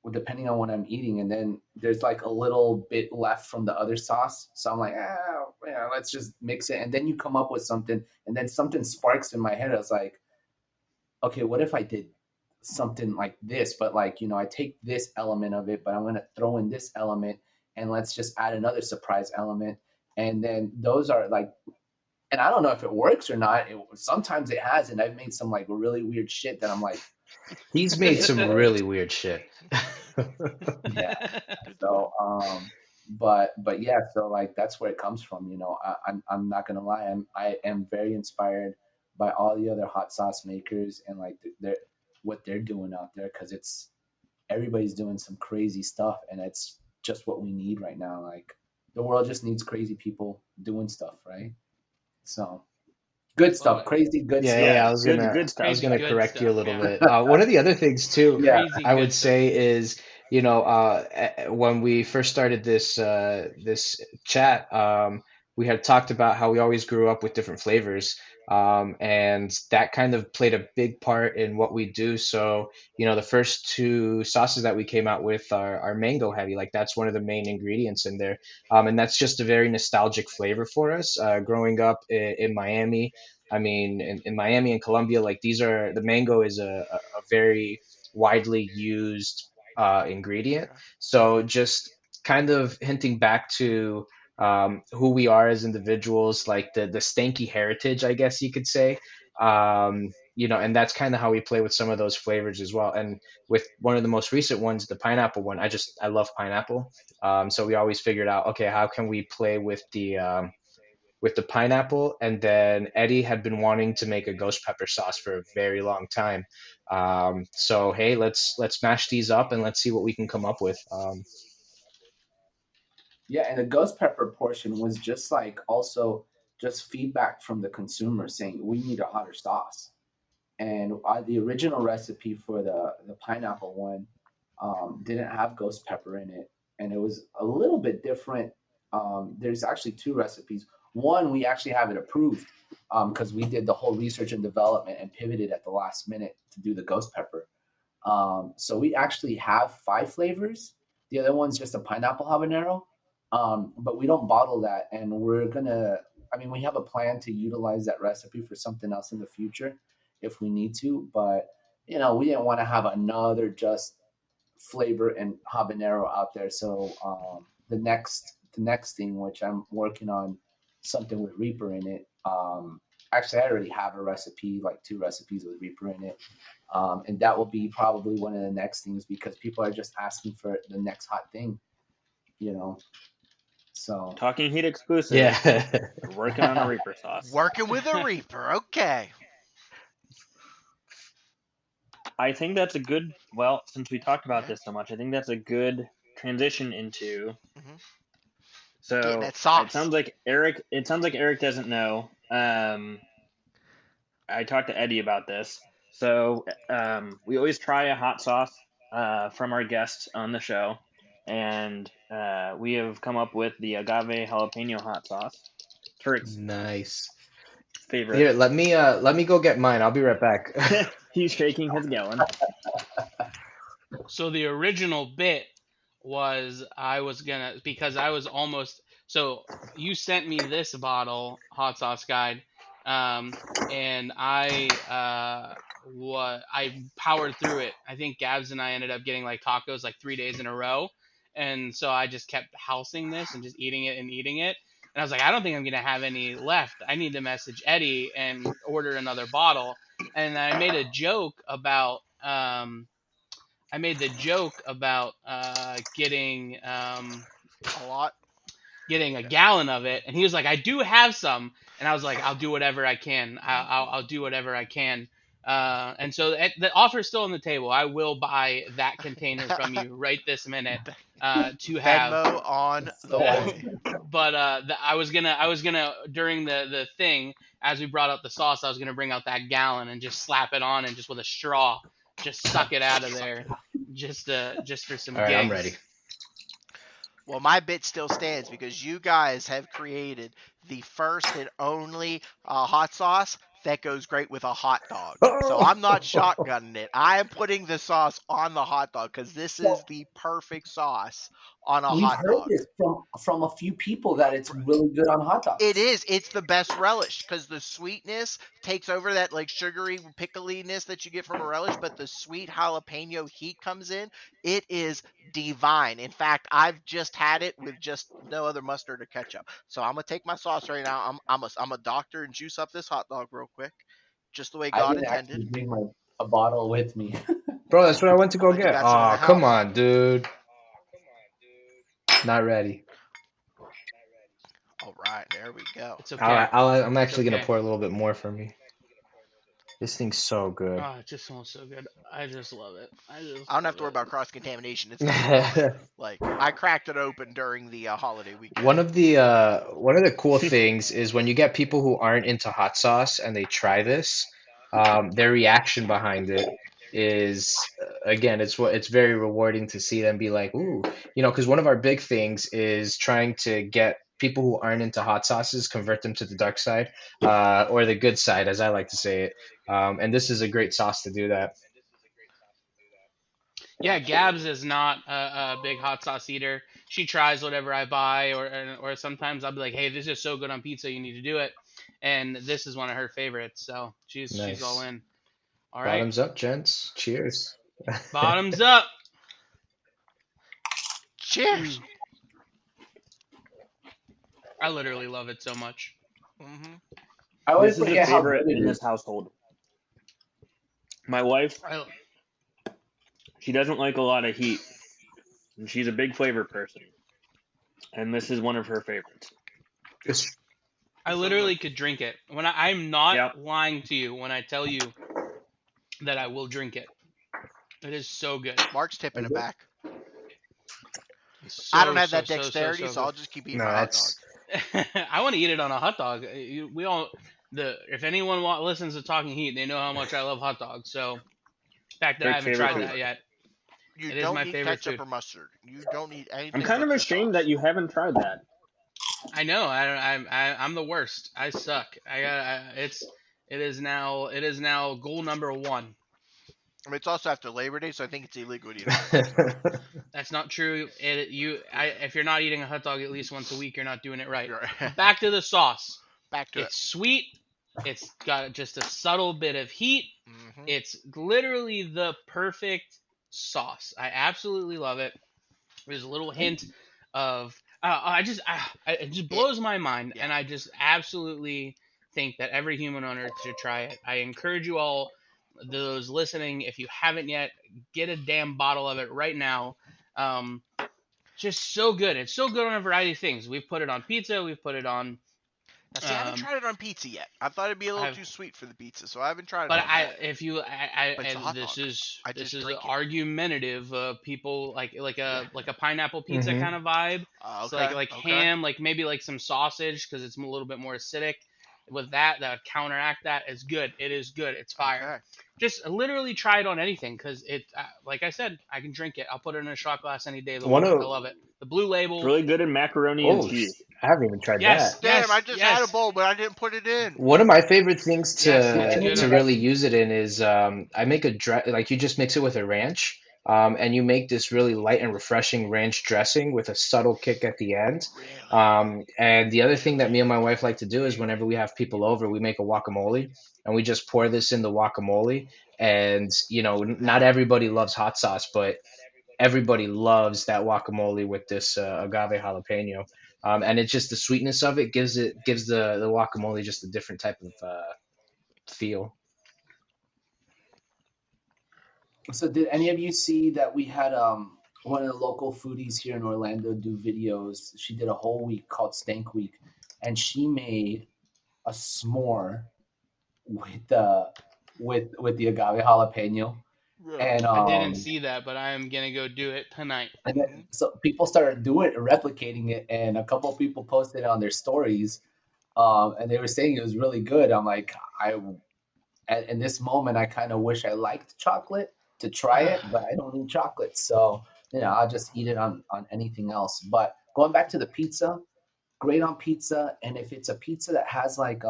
well, depending on what I'm eating, and then there's like a little bit left from the other sauce, so I'm like, yeah, let's just mix it, and then you come up with something, and then something sparks in my head. I was like, okay, what if I did something like this, but like, I take this element of it, but I'm gonna throw in this element, and let's just add another surprise element, and then those are like, and I don't know if it works or not. Sometimes it has, and I've made some like really weird shit that I'm like, He's this made some works. really weird shit. Yeah. So, but yeah, so like that's where it comes from. I'm not gonna lie, I am very inspired by all the other hot sauce makers, and like they're what they're doing out there, because it's everybody's doing some crazy stuff, and it's just what we need right now. Like, the world just needs crazy people doing stuff, right? So, good Love stuff, it. crazy good Yeah, stuff. yeah, Yeah, I was good gonna I was stuff. Crazy gonna good correct you a stuff. little Yeah. bit. One of the other things too, Yeah. Crazy I would good stuff. say is, when we first started this chat, we had talked about how we always grew up with different flavors, and that kind of played a big part in what we do. So, the first two sauces that we came out with are mango heavy. Like, that's one of the main ingredients in there, and that's just a very nostalgic flavor for us. Growing up in Miami, I mean, in Miami and Colombia, like, the mango is a very widely used ingredient. Okay. So just kind of hinting back to who we are as individuals, like the stanky heritage, I guess you could say. And that's kind of how we play with some of those flavors as well. And with one of the most recent ones, the pineapple one, I love pineapple. So we always figured out, okay, how can we play with the pineapple? And then Eddie had been wanting to make a ghost pepper sauce for a very long time. So hey, let's mash these up and let's see what we can come up with. Yeah, and the ghost pepper portion was just like also just feedback from the consumer saying we need a hotter sauce. And the original recipe for the pineapple one didn't have ghost pepper in it, and it was a little bit different. There's actually two recipes. One, we actually have it approved because we did the whole research and development and pivoted at the last minute to do the ghost pepper. So we actually have 5 flavors. The other one's just a pineapple habanero, but we don't bottle that, and we're gonna. I mean, we have a plan to utilize that recipe for something else in the future if we need to, but we didn't want to have another just flavor and habanero out there. So the next thing, which I'm working on, something with Reaper in it. Actually, I already have a recipe, like 2 recipes with Reaper in it, and that will be probably one of the next things because people are just asking for the next hot thing. So Talking Heat exclusive. Yeah. We're working on a Reaper sauce. Working with a Reaper. Okay. I think that's a good. Well, since we talked about this so much, I think that's a good transition into. Mhm. So Getting that sauce. It sounds like Eric doesn't know. I talked to Eddie about this. So we always try a hot sauce from our guests on the show, and we have come up with the agave jalapeno hot sauce. Turk's Nice. favorite. Here, let me go get mine. I'll be right back. He's shaking his gallon. So the original bit was because I was almost, so you sent me this bottle hot sauce guide, and I powered through it. I think Gabs and I ended up getting like tacos like 3 days in a row, and so I just kept housing this and just eating it and eating it. And I was like, I don't think I'm gonna have any left. I need to message Eddie and order another bottle. And I made a joke about getting A lot. getting a gallon of it, and he was like, I do have some, and I was like, I'll do whatever I can. I'll do whatever I can. And so the offer is still on the table. I will buy that container from you right this minute to have. Venmo on the way. But I was gonna during the thing, as we brought up the sauce, I was gonna bring out that gallon and just slap it on and just with a straw just suck it out of there, just for some All right, gigs. I'm ready. Well, my bit still stands because you guys have created the first and only hot sauce that goes great with a hot dog. So I'm not shotgunning it. I am putting the sauce on the hot dog because this is the perfect sauce on a We've hot heard dog. this from a few people that it's really good on hot dogs. It is. It's the best relish because the sweetness takes over that like sugary pickliness that you get from a relish, but the sweet jalapeno heat comes in. It is divine. In fact, I've just had it with just no other mustard or ketchup. So I'm gonna take my sauce right now. I'm a doctor and juice up this hot dog real quick, just the way I God didn't actually intended. bring a bottle with me. Bro, that's what I went to go But you get. got some in Aw, the come house. on, dude. Not ready. All right, there we go. It's okay. I'm actually okay. gonna pour a little bit more for me. This thing's so good. Oh, it just smells so good. I just love it. I don't have to worry about cross contamination. It's fine. Like I cracked it open during the holiday weekend. One of the cool things is when you get people who aren't into hot sauce and they try this, their reaction behind it is again, it's very rewarding to see them be like, ooh, because one of our big things is trying to get people who aren't into hot sauces convert them to the dark side, or the good side, as I like to say it. And this is a great sauce to do that. Yeah, Gabs is not a big hot sauce eater. She tries whatever I buy, or sometimes I'll be like, hey, this is so good on pizza, you need to do it. And this is one of her favorites, so she's all Nice. in. All right, Bottoms up, gents. Cheers. bottoms up. Cheers. I literally love it so much. Mm-hmm. I always This is a forget how favorite good it in is. this household. My wife, she doesn't like a lot of heat, and she's a big flavor person. And this is one of her favorites. I literally could drink it. I'm not Yep. lying to you when I tell you that I will drink it. It is so good. Mark's tipping it back. I don't have So that dexterity, so I'll just keep eating No, my hot dog. that's I want to eat it on a hot dog. We all if anyone listens to Talking Heat, they know how much I love hot dogs. So the fact that I Big haven't favorite tried food. that yet, You it is don't my need favorite ketchup food. or mustard. You don't need anything. I'm kind of but the ashamed sauce. that you haven't tried that. I know. I'm the worst. I suck. It is now goal number 1. I mean, it's also after Labor Day, so I think it's illegal to eat a hot dog. That's not true. If you're not eating a hot dog at least once a week, you're not doing it right. You're- Back to the sauce. Back to It's sweet. It's got just a subtle bit of heat. it. Mm-hmm. It's literally the perfect sauce. I absolutely love it. There's a little hint of it just blows my mind, and I just absolutely think that every human on earth should try it. I encourage you all, those listening, if you haven't yet, get a damn bottle of it right now. Just so good. It's so good on a variety of things. We've put it on pizza. We've put it on. Now, see, I haven't tried it on pizza yet. I thought it'd be a little too sweet for the pizza, so I haven't tried it. But on that. But it's a and hot this dog. is I this just is drink it. argumentative. People like a pineapple pizza Mhm. kind of vibe. So Okay. like okay. ham, like maybe like some sausage because it's a little bit more acidic. With that counteract that is good. It is good. It's fire. Okay. Just literally try it on anything because it. Like I said, I can drink it. I'll put it in a shot glass any day of the One week. of I love it. The blue label. It's really good in macaroni and oh, cheese. I haven't even tried Yes. that. Damn, I just had a yes. bowl, but I didn't put it in. One of my favorite things Yes, it's good to on- really use it in is I make like you just mix it with a ranch, and you make this really light and refreshing ranch dressing with a subtle kick at the end. Really? And the other thing that me and my wife like to do is whenever we have people over, we make a guacamole, and we just pour this in the guacamole. And not everybody loves hot sauce, but everybody loves that guacamole with this agave jalapeno. And it's just the sweetness of it gives the guacamole just a different type of feel. So did any of you see that we had one of the local foodies here in Orlando do videos? She did a whole week called Stank Week, and she made a s'more with the agave jalapeno. And I didn't see that, but I am gonna go do it tonight. and then, so people started doing it, replicating it, and a couple of people posted it on their stories, and they were saying it was really good. I'm like, in this moment, I kind of wish I liked chocolate to try it, but I don't need chocolate, so I'll just eat it on anything else. But going back to the pizza, great on pizza, and if it's a pizza that has like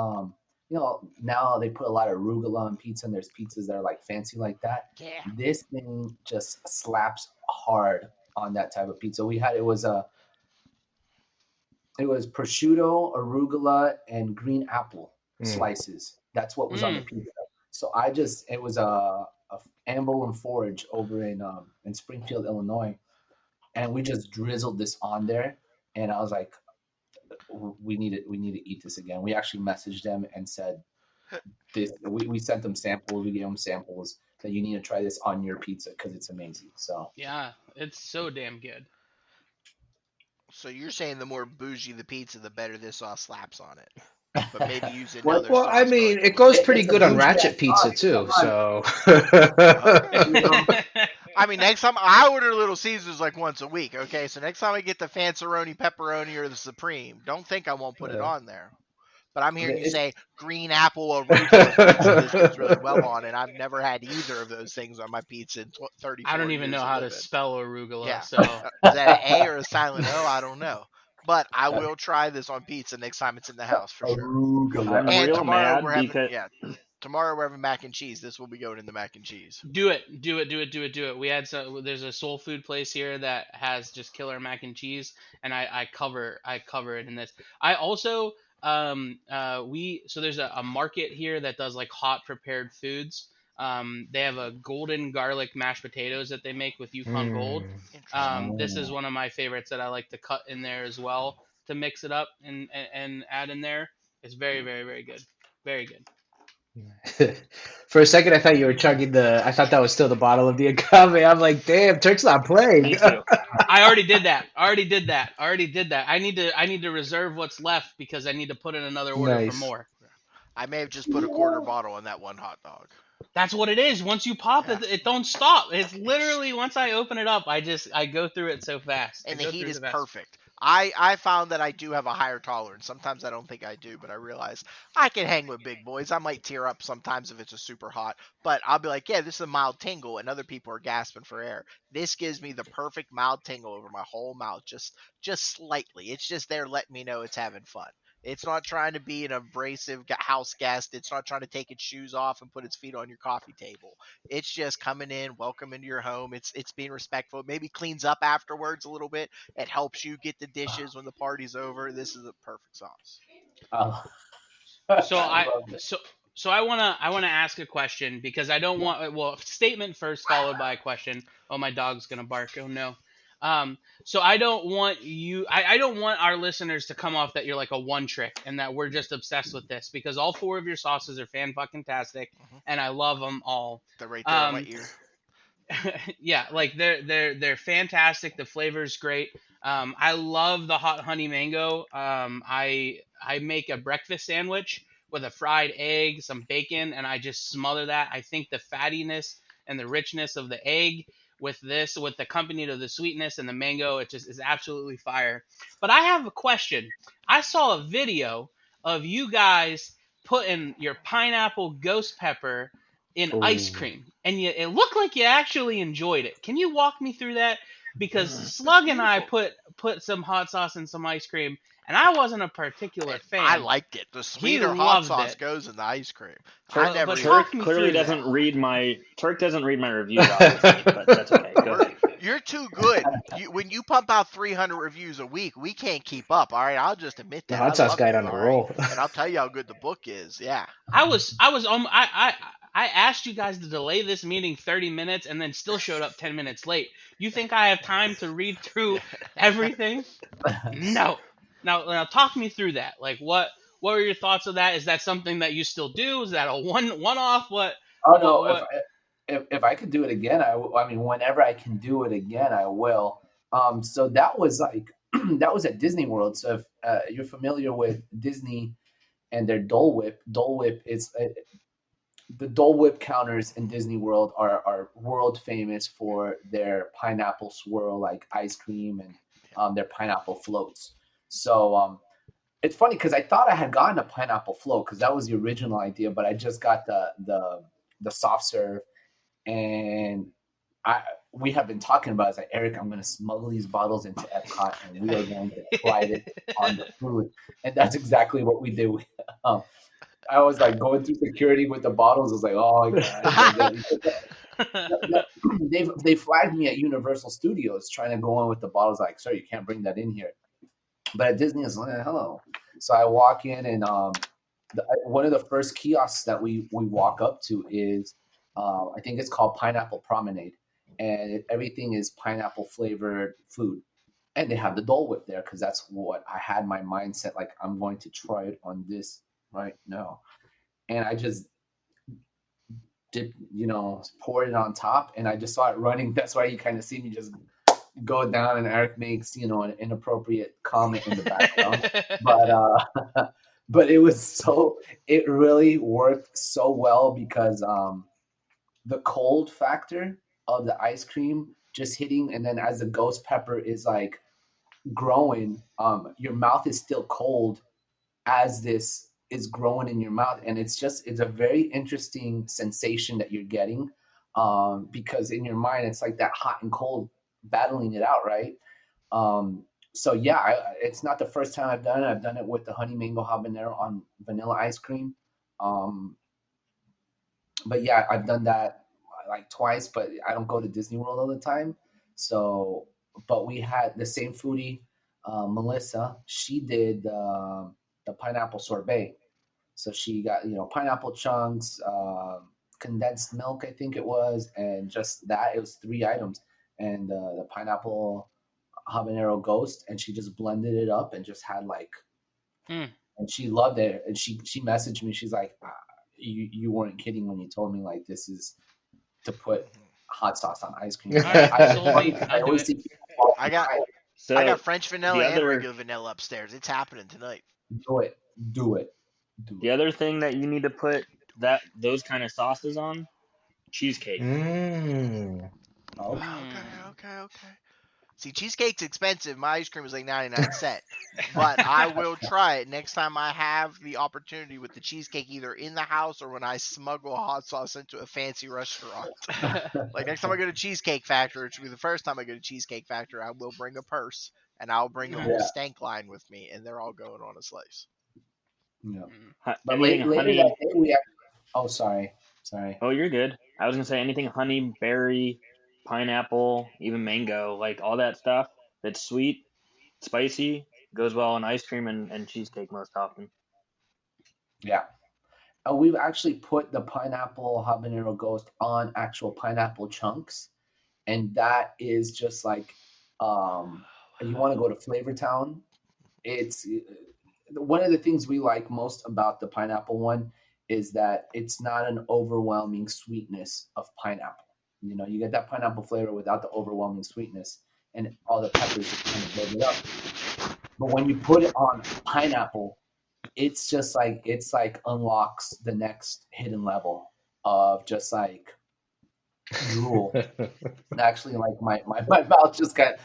now they put a lot of arugula on pizza, and there's pizzas that are like fancy like that. Yeah. This thing just slaps hard on that type of pizza. We had it was prosciutto, arugula, and green apple slices. That's what was on the pizza. So it was a Amble and Forage over in Springfield, Illinois, and we just drizzled this on there, and I was like, we need to eat this again. We actually messaged them and said this. We sent them samples. We gave them samples that you need to try this on your pizza because it's amazing. So Yeah, it's so damn good. So you're saying the more bougie the pizza, the better this sauce slaps on it. But maybe use another Well, sauce. I mean, it goes pretty It's a good on bougie Ratchet ass pizza sauce. too. Come So I mean, next time I order Little Caesars like once a week, okay? So next time I get the Fanceroni pepperoni or the Supreme, don't think I won't put it on there. But I'm hearing you say green apple arugula pizza. This goes really well on, and I've never had either of those things on my pizza in 34 I don't even years know of how to living. spell arugula. Yeah. So Is that an A or a silent O? I don't know. But I will try this on pizza next time it's in the house for sure. arugula. I'm And real tomorrow mad we're having because tomorrow we're having mac and cheese. This will be going in the mac and cheese. do it. We had there's a soul food place here that has just killer mac and cheese, and I cover it in this. I also so there's a market here that does like hot prepared foods. They have a golden garlic mashed potatoes that they make with Yukon Gold. This is one of my favorites that I like to cut in there as well to mix it up and add in there. It's very, very, very good. Very good. for a second, I thought you were chugging I thought that was still the bottle of the agave. I'm like, damn, Turk's not playing. me too. I already did that. I need to reserve what's left because I need to put in another order Nice. for more. I may have just put a quarter bottle on that one hot dog. That's what it is. Once you pop Yeah. it, it don't stop. It's literally once I open it up, I go through it so fast. And the heat is perfect. I found that I do have a higher tolerance. Sometimes I don't think I do, but I realize I can hang with big boys. I might tear up sometimes if it's a super hot, but I'll be like, yeah, this is a mild tingle, and other people are gasping for air. This gives me the perfect mild tingle over my whole mouth, just slightly. It's just there letting me know it's having fun. It's not trying to be an abrasive house guest. It's not trying to take its shoes off and put its feet on your coffee table. It's just coming in, welcome into your home. It's being respectful. It maybe cleans up afterwards a little bit. It helps you get the dishes when the party's over. This is a perfect sauce. Oh, So I I love it. so I wanna ask a question because I don't want statement first followed by a question. Oh, my dog's gonna bark. Oh no. So I don't want I don't want our listeners to come off that you're like a one trick and that we're just obsessed with this because all four of your sauces are fan fucking tastic and I love them all. They're right there in my Um, ear. yeah, like they're fantastic. The flavor's great. I love the hot honey mango. I make a breakfast sandwich with a fried egg, some bacon, and I just smother that. I think the fattiness and the richness of the egg with this, with the company of the sweetness and the mango, it just is absolutely fire. But I have a question. I saw a video of you guys putting your pineapple ghost pepper in ice Ooh. cream, and it looked like you actually enjoyed it. Can you walk me through that? Because Slug and I put some hot sauce in some ice cream, and I wasn't a particular And I fan. liked it. The He sweeter hot loved sauce it. goes in the ice cream. I Turk, never But even. talk Turk me clearly through that. doesn't read my reviews, obviously, but that's okay. Go ahead. You're too good. When you pump out 300 reviews a week, we can't keep up. All right, I'll just admit The that. I hot sauce love guide you. on a All right, roll. and I'll tell you how good the book is. Yeah. I asked you guys to delay this meeting 30 minutes and then still showed up 10 minutes late. You think I have time to read through everything? No. Now talk me through that. Like what were your thoughts of that? Is that something that you still do? Is that a one off? Oh What no, what if I could do it again, I mean, whenever I can do it again, I will. So that was like that was at Disney World. So if you're familiar with Disney and their Dole Whip is the Dole Whip counters in Disney World are world famous for their pineapple swirl like ice cream and their pineapple floats. So it's funny because I thought I had gotten a pineapple float because that was the original idea, but I just got the soft serve, and I we have been talking about it. It's like, Eric, I'm going to smuggle these bottles into Epcot, and we are going to try this on the food, and that's exactly what we did. Um, I was like going through security with the bottles. I was like, oh god, they flagged me at Universal Studios trying to go on with the bottles. Like, sir, you can't bring that in here. But at Disney, it's like, hello. So I walk in, and one of the first kiosks that we walk up to is, I think it's called Pineapple Promenade, and everything is pineapple flavored food. And they have the Dole Whip there because that's what I had my mindset. Like, I'm going to try it on this right now, and I just dip, poured it on top, and I just saw it running. That's why you kind of see me just go down, and Eric makes an inappropriate comment in the background, but but it really worked so well because the cold factor of the ice cream just hitting, and then as the ghost pepper is like growing, your mouth is still cold as this is growing in your mouth, and it's a very interesting sensation that you're getting, because in your mind it's like that hot and cold battling it out, right? So yeah, it's not the first time I've done it. I've done it with the honey mango habanero on vanilla ice cream. um, but yeah, I've done that like twice, but I don't go to Disney World all the time. So, but we had the same foodie, Melissa. She did the pineapple sorbet. So she got pineapple chunks, condensed milk, I think it was, and just that. It was three items, and the pineapple habanero ghost, and she just blended it up and just had like, Mm. and she loved it. And she messaged me. She's like, you weren't kidding when you told me like this is to put hot sauce on ice cream. All right, I, sold me. I I'll do always it. see people I got So I got French vanilla the and other regular vanilla upstairs. It's happening tonight. do it, do it, do the it. other thing that you need to put those kind of sauces on cheesecake. Mm. Okay. Okay. See, cheesecake's expensive. My ice cream is like 99 cents. But I will try it next time I have the opportunity with the cheesecake, either in the house or when I smuggle hot sauce into a fancy restaurant. Like next time I go to Cheesecake Factory, which will be the first time I go to Cheesecake Factory, I will bring a purse and I'll bring the whole Yeah. stank line with me, and they're all going on a slice. Yeah. Mm. But Anything later honey? that day we actually, oh sorry. Oh, you're good. I was gonna say anything honey, berry, pineapple, even mango, like all that stuff that's sweet, spicy, goes well in ice cream and cheesecake most often. Yeah. We've actually put the pineapple habanero ghost on actual pineapple chunks, and that is just like you want to go to Flavor Town. It's one of the things we like most about the pineapple one is that it's not an overwhelming sweetness of pineapple. You know, you get that pineapple flavor without the overwhelming sweetness, and all the peppers just kind of build it up. But when you put it on pineapple, it's like unlocks the next hidden level of just like drool. Actually, like my mouth just kind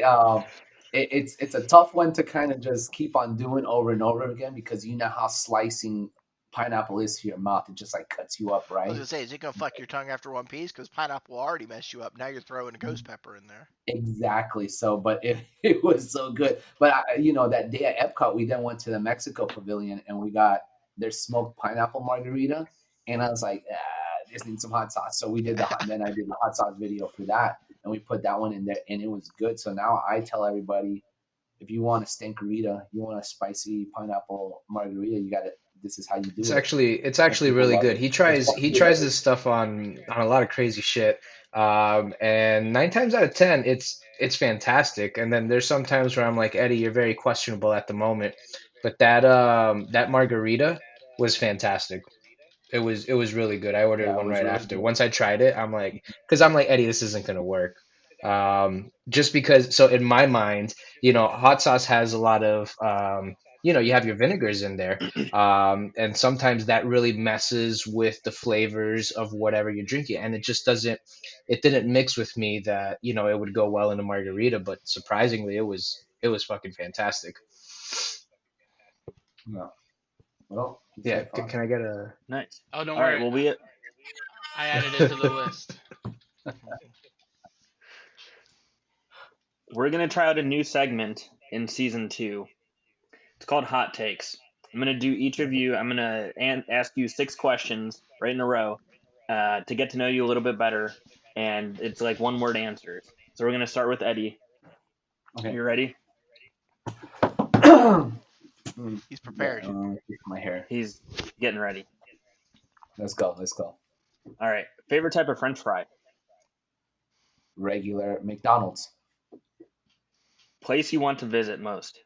of it's a tough one to kind of just keep on doing over and over again because you know how slicing pineapple is to your mouth. It just like cuts you up, I was right? gonna say, is it gonna fuck your tongue after one piece? Because pineapple will already mess you up. Now you're throwing a ghost pepper in there. Exactly. So, but it was so good. But you know, that day at Epcot, we then went to the Mexico Pavilion and we got their smoked pineapple margarita, and I was like, this needs some hot sauce. So we did then I did the hot sauce video for that, and we put that one in there, and it was good. So now I tell everybody, if you want a stankerita, you want a spicy pineapple margarita, you got to. This is how you do It's it. actually People really love good. it. He It's tries this stuff on a lot of crazy shit. And 9 times out of 10, it's fantastic. And then there's some times where I'm like, Eddie, you're very questionable at the moment. But that margarita was fantastic. It was really good. I ordered yeah, it one was right really after. good. Once I tried it, because I'm like, Eddie, this isn't gonna work. Just because, so in my mind, hot sauce has a lot of, you have your vinegars in there, and sometimes that really messes with the flavors of whatever you're drinking, and it didn't mix with me that, it would go well in a margarita, but surprisingly, it was fucking fantastic. No. Well, it's Yeah, so fun. can I get a? Nice. Oh, don't All right. worry. Well, I added it to the list. we're gonna try out a new segment in season 2. It's called Hot Takes. I'm gonna do each of you. I'm gonna ask you 6 questions right in a row to get to know you a little bit better, and it's like one-word answers. So we're gonna start with Eddie. Okay. You ready? He's prepared. My hair. He's getting ready. Let's go. All right. Favorite type of French fry? Regular McDonald's. Place you want to visit most?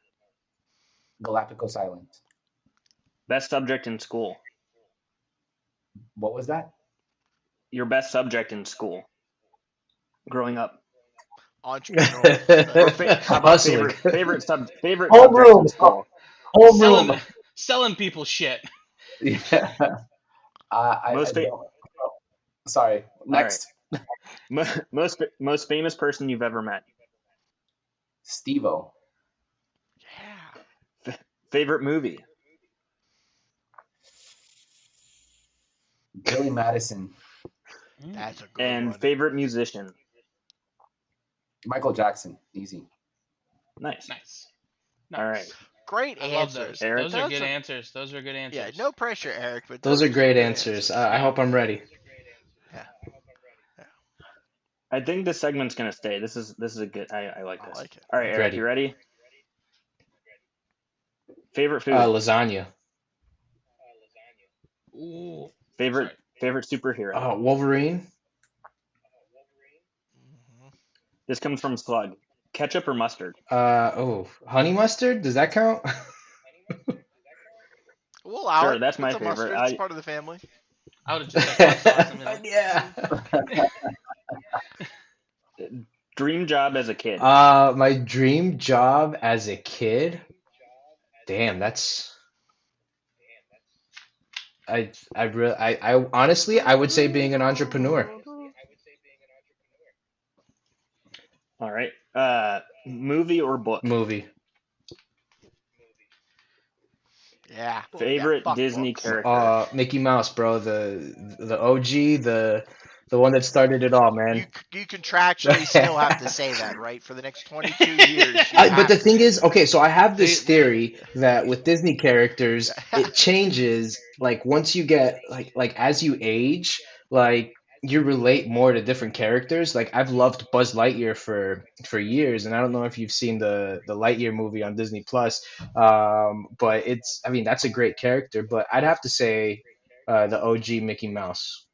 Galapagos Islands. Best subject in school? What was that? Your best subject in school growing up? Entrepreneur. How about Hustling. favorite subject Homeroom. in school? Homeroom. Selling people shit. Yeah. I Most don't. Sorry. Next. most famous person you've ever met? Steve-O. Yeah. Favorite movie? Billy Madison. That's a good And one. favorite musician? Michael Jackson. Easy. Nice. Nice. All right. Great I love answers. those. Eric? Those are good Those answers. Those are good answers. Yeah, no pressure, Eric. But Those are some great good answers. I hope I'm ready. Yeah. I think this segment's gonna stay. This is a good. I like I this. like it. All right, Eric, Ready. you ready? Favorite food? Lasagna. Ooh. Favorite Sorry. superhero? Wolverine. Mhm. This comes from Slug. Ketchup or mustard? Honey mustard. Does that count? We'll allow Sure, it. that's my It's a favorite. mustard. It's part of the family. I would have just said hot sauce. I mean, like, Yeah. Dream job as a kid? My dream job as a kid. Damn, that's I honestly I would say being an entrepreneur. All right. Movie or book? Movie. Yeah, yeah. Favorite Fuck Disney books. character? Mickey Mouse, bro, the OG, the one that started it all, man. You contractually still have to say that, right? For the next 22 years, you But the have to thing say is, that. okay, so I have They this theory that with Disney characters, it changes like once you get like as you age, like you relate more to different characters. Like I've loved Buzz Lightyear for years, and I don't know if you've seen the Lightyear movie on Disney Plus. But it's I mean that's a great character, but I'd have to say the OG Mickey Mouse.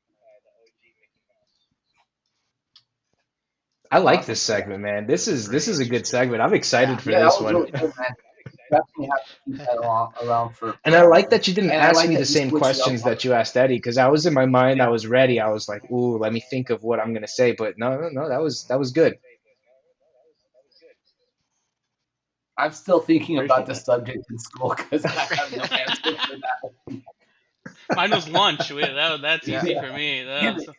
I like this Awesome. segment, man. This Pretty is a good interesting. segment. I'm excited Yeah. for Yeah, that this was one. really good, man. Definitely have to keep that around for And I like forever. that you didn't And I ask like me the that you same switched it up questions on that you asked Eddie because I was in my mind, I was ready. I was like, "Ooh, let me think of what I'm gonna say." But no, that was good. I'm still thinking about Appreciate the that. subject in school because I have no answer for that. Mine was lunch. That's Yeah. easy for me. Damn it.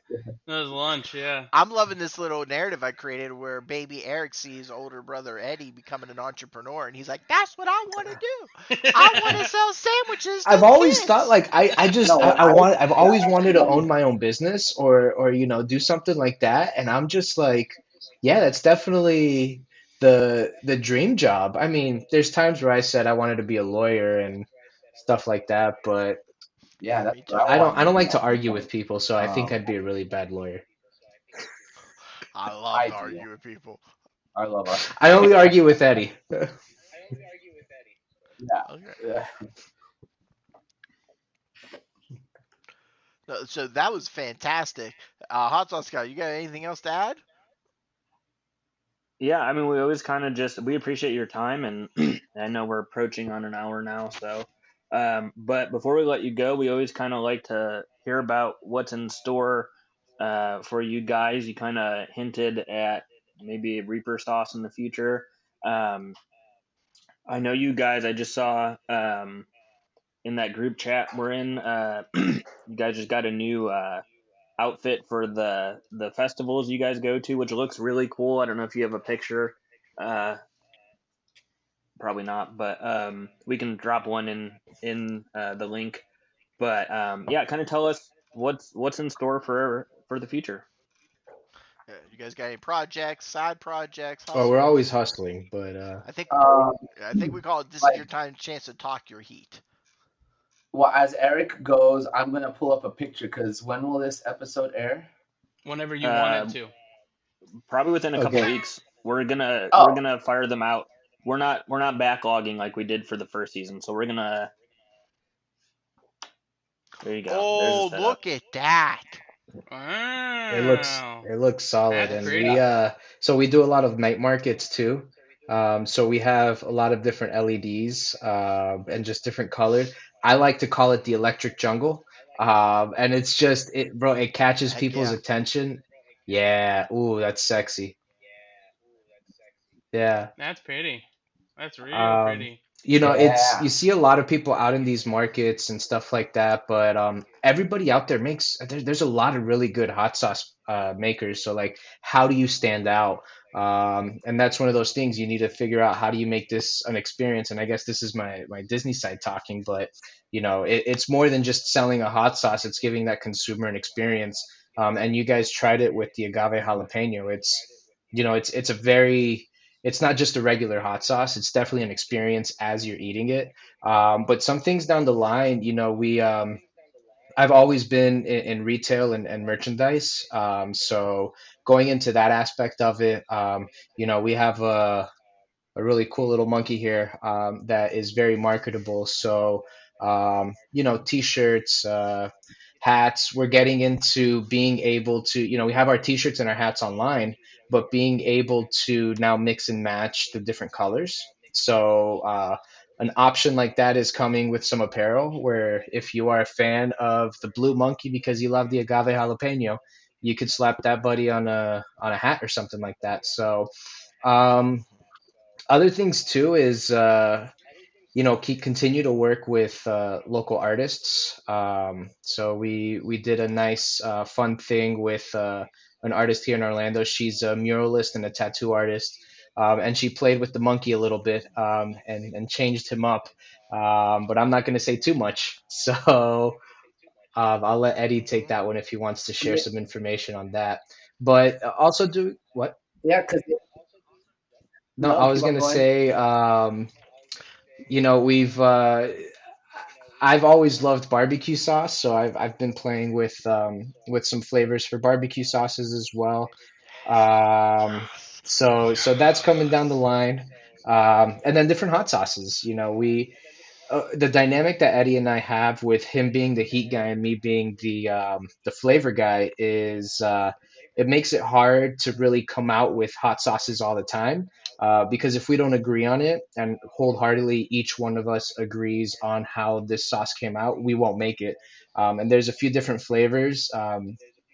That was lunch. Yeah. I'm loving this little narrative I created where baby Eric sees older brother Eddie becoming an entrepreneur, and he's like, "That's what I want to do. I want to sell sandwiches to I've the always thought kids." like I just No, I've yeah, always wanted to no, own my own business or do something like that, and I'm just like, yeah, that's definitely the dream job. I mean, there's times where I said I wanted to be a lawyer and stuff like that, but yeah, Yeah, that's me what I too. I wanted to don't be like at to some argue with point. people, so I think Um, I'd be a really bad lawyer. I love I to do. argue with people. I love our. I only argue with Eddie. Yeah. Okay. Yeah. So that was fantastic. Hot Sauce Guy, you got anything else to add? Yeah, I mean, we always kind of just we appreciate your time, and I know we're approaching on an hour now. So, but before we let you go, we always kind of like to hear about what's in store for you guys. You kind of hinted at maybe a Reaper sauce in the future. Um, I know you guys. I just saw in that group chat we're in. You guys just got a new outfit for the festivals you guys go to, which looks really cool. I don't know if you have a picture. Uh, Probably not, but we can drop one in the link. But yeah, kind of tell us what's in store for the future. You guys got any projects, side projects, Oh, we're always hustles? hustling, but I think Um, I think we call it "This is like, your time, chance to talk your heat." well, as Eric goes, I'm gonna pull up a picture because when will this episode air? Whenever you want it Uh, to. Probably within a couple okay. weeks, we're Oh, gonna fire them out. We're not backlogging like we did for the first season, so we're gonna. There you go. There's a Oh, setup. look at that! Wow. It looks solid, That's and yeah. pretty. so we do a lot of night markets too. So we have a lot of different LEDs and just different colors. I like to call it the electric jungle, and it's just it, bro. It catches Heck people's yeah! attention. Yeah, ooh, that's sexy. Yeah. That's pretty. That's real Um, pretty. it's Yeah. you see a lot of people out in these markets and stuff like that, but everybody out there makes there's a lot of really good hot sauce makers. So like, how do you stand out? And that's one of those things you need to figure out how do you make this an experience. And I guess this is my Disney side talking, but it's more than just selling a hot sauce. It's giving that consumer an experience. And you guys tried it with the agave jalapeno. It's a very it's not just a regular hot sauce. It's definitely an experience as you're eating it. But some things down the line, I've always been in retail and merchandise. So going into that aspect of it, we have a really cool little monkey here that is very marketable. So, t-shirts, hats. We're getting into being able to, we have our t-shirts and our hats online, but being able to now mix and match the different colors. So, an option like that is coming with some apparel where if you are a fan of the blue monkey because you love the agave jalapeno, you could slap that buddy on a hat or something like that. So, um, other things too is keep continue to work with local artists. So we did a nice fun thing with an artist here in Orlando. She's a muralist and a tattoo artist, and she played with the monkey a little bit, and changed him up. But I'm not going to say too much. So I'll let Eddie take that one if he wants to share Yeah, some information on that. But also do what? yeah, because No, no, I keep was on gonna going. say, we've I've always loved barbecue sauce, so I've been playing with some flavors for barbecue sauces as well. Um, Yes. so that's coming down the line. And then different hot sauces. We the dynamic that Eddie and I have with him being the heat guy and me being the flavor guy is it makes it hard to really come out with hot sauces all the time, because if we don't agree on it and wholeheartedly each one of us agrees on how this sauce came out, we won't make it. And there's a few different flavors.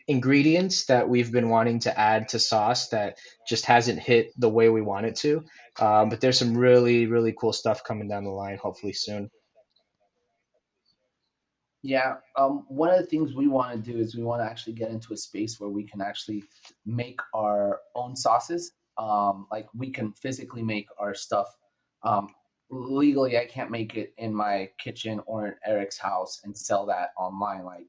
Ingredients that we've been wanting to add to sauce that just hasn't hit the way we want it to. But there's some really, really cool stuff coming down the line, hopefully soon. Yeah, one of the things we want to do is we want to actually get into a space where we can actually make our own sauces. Like we can physically make our stuff. Um, Legally, I can't make it in my kitchen or in Eric's house and sell that online. Like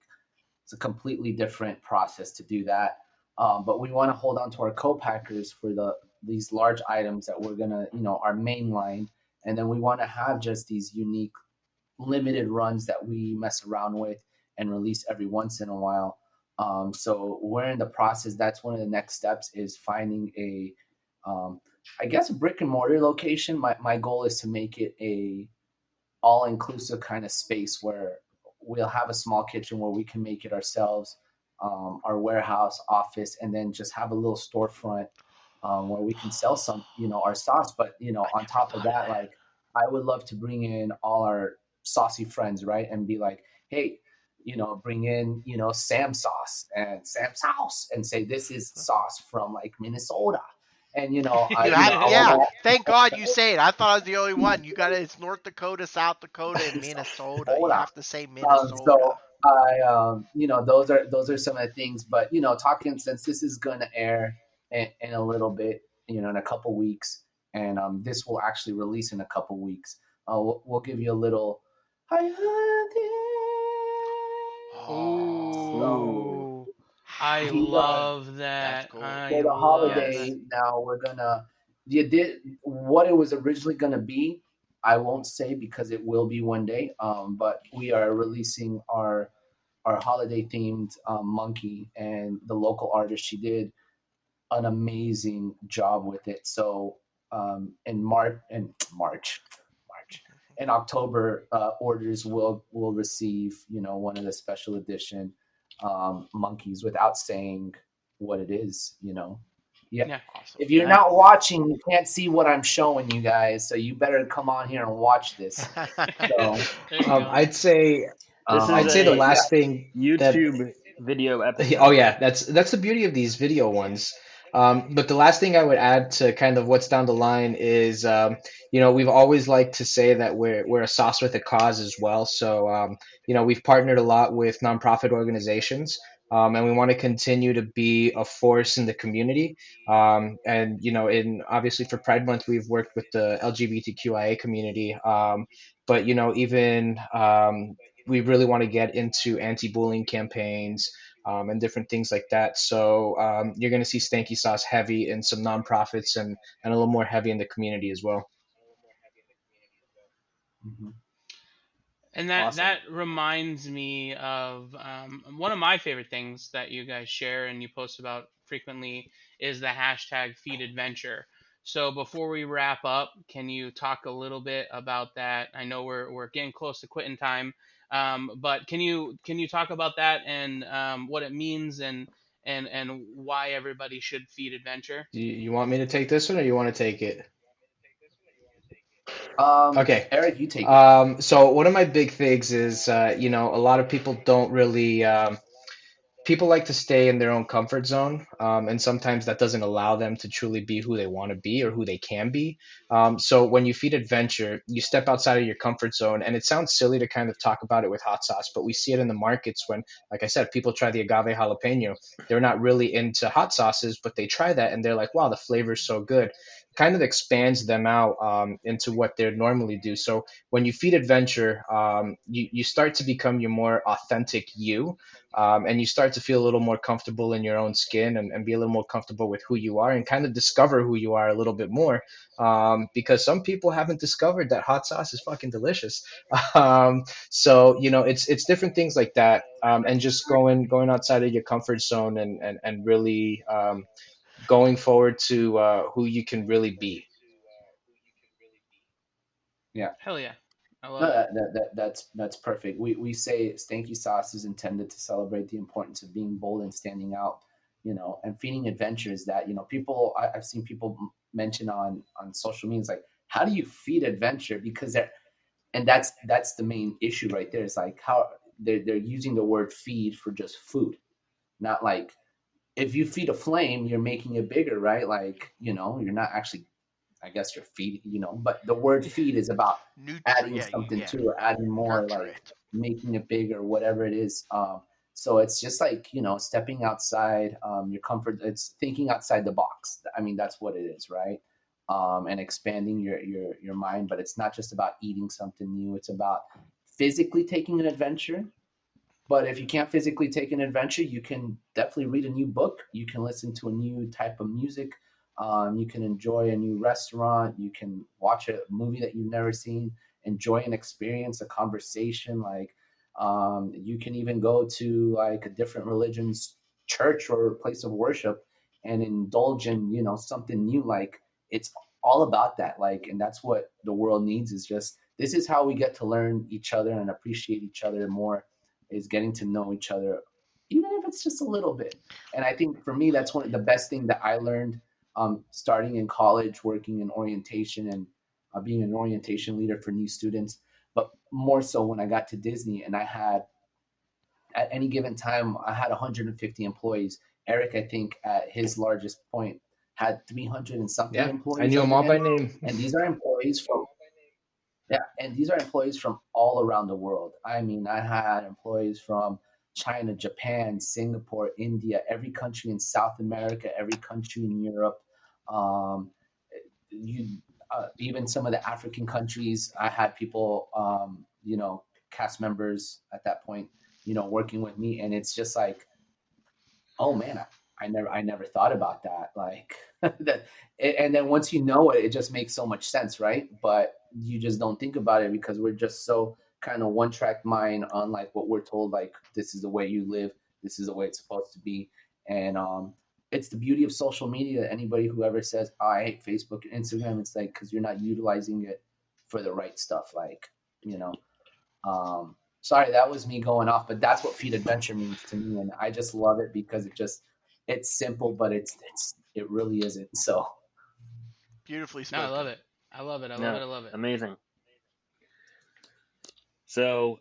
it's a completely different process to do that. But we want to hold on to our co-packers for these large items that we're gonna, our main line, and then we want to have just these unique limited runs that we mess around with and release every once in a while. So we're in the process. That's one of the next steps is finding um, I guess, a brick and mortar location. My goal is to make it a all inclusive kind of space where we'll have a small kitchen where we can make it ourselves, our warehouse, office, and then just have a little storefront where we can sell some, our sauce. But I on never top of thought of that, that. like I would love to bring in all our saucy friends, right, and be like, hey, bring in Sam sauce and Sam's house and say this is sauce from like Minnesota, and You had it, I yeah. want Thank God you say it. I thought I was the only one. You got it. It's North Dakota, South Dakota, and to South Minnesota. You Dakota. have to say Minnesota. So I, those are some of the things. But talking since this is going to air in a little bit, in a couple weeks, and this will actually release in a couple weeks. We'll give you a little. I heard it. So Ooh, I the love That's that. cool. I for the love that. holiday now we're gonna you did what it was originally gonna be. I won't say because it will be one day. But we are releasing our holiday themed monkey, and the local artist, she did an amazing job with it. So in March in October, orders will receive one of the special edition monkeys without saying what it is. Yeah. Yeah. Awesome. If you're not watching, you can't see what I'm showing you guys. So you better come on here and watch this. So There you go. I'd say This is I'd say the a yeah. last thing that YouTube video oh episode. yeah, that's the beauty of these video ones. But the last thing I would add to kind of what's down the line is, we've always liked to say that we're a sauce with a cause as well. So, we've partnered a lot with nonprofit organizations, and we want to continue to be a force in the community. And in obviously for Pride Month, we've worked with the LGBTQIA community. But even we really want to get into anti-bullying campaigns, and different things like that. So you're going to see Stanky Sauce heavy in some nonprofits and a little more heavy in the community as well. Mhm. And that Awesome. reminds me of one of my favorite things that you guys share and you post about frequently is the hashtag Feed Adventure. So before we wrap up, can you talk a little bit about that? I know we're getting close to quitting time, but can you talk about that and what it means and why everybody should feed adventure? You want me to take this one or you want to take it? Okay. Eric, you take it. So one of my big things is, a lot of people don't really people like to stay in their own comfort zone, and sometimes that doesn't allow them to truly be who they want to be or who they can be. So when you feed adventure, you step outside of your comfort zone, and it sounds silly to kind of talk about it with hot sauce, but we see it in the markets when, like I said, people try the agave jalapeno. They're not really into hot sauces, but they try that and they're like, wow, the flavor's so good. Kind of expands them out into what they normally do. So when you feed adventure, you start to become your more authentic you, and you start to feel a little more comfortable in your own skin, and be a little more comfortable with who you are, and kind of discover who you are a little bit more, because some people haven't discovered that hot sauce is fucking delicious. So it's different things like that, and just going outside of your comfort zone, and really going forward to who you can really be. Yeah. Hell yeah, I No, love it. that's perfect. We say stanky sauce is intended to celebrate the importance of being bold and standing out, and feeding adventures that, people, I've seen people mention on social media. It's like, how do you feed adventure? Because that's the main issue right there. It's like how they're using the word feed for just food, not like, if you feed a flame, you're making it bigger, right? Like, you're not actually, I guess you're feeding, but the word feed is about adding Yeah, something yeah. to, or adding more, Nurture like it. making it bigger, whatever it is. So it's just like, stepping outside your comfort. It's thinking outside the box. I mean, that's what it is, right? And expanding your mind. But it's not just about eating something new. It's about physically taking an adventure. But if you can't physically take an adventure, you can definitely read a new book. You can listen to a new type of music. You can enjoy a new restaurant. You can watch a movie that you've never seen. Enjoy an experience, a conversation. Like, you can even go to like a different religion's church or place of worship and indulge in, something new. Like, it's all about that. Like, and that's what the world needs. Is just, this is how we get to learn each other and appreciate each other more, is getting to know each other, even if it's just a little bit. And I think for me, that's one of the best thing that I learned, starting in college, working in orientation, and being an orientation leader for new students. But more so when I got to Disney, and I had, at any given time, I had 150 employees. Eric, I think at his largest point, had 300 and something Yeah, I employees knew them under all by him. name. And these are employees from Yeah, and these are employees from all around the world. I mean, I had employees from China, Japan, Singapore, India, every country in South America, every country in Europe. Um, you Even some of the African countries, I had people, cast members at that point, working with me, and it's just like, oh man, I never thought about that. Like that, and then once you know it, it just makes so much sense, right? But you just don't think about it because we're just so kind of one track mind on like what we're told, like this is the way you live, this is the way it's supposed to be. And it's the beauty of social media. Anybody who ever says, oh, I hate Facebook and Instagram, it's like, because you're not utilizing it for the right stuff. Like, you know, sorry, that was me going off, but that's what feed adventure means to me, and I just love it because it's simple, but it really isn't. So Beautifully No, I love spoken. it. I love it. I love Yeah, it. I love it. amazing. So,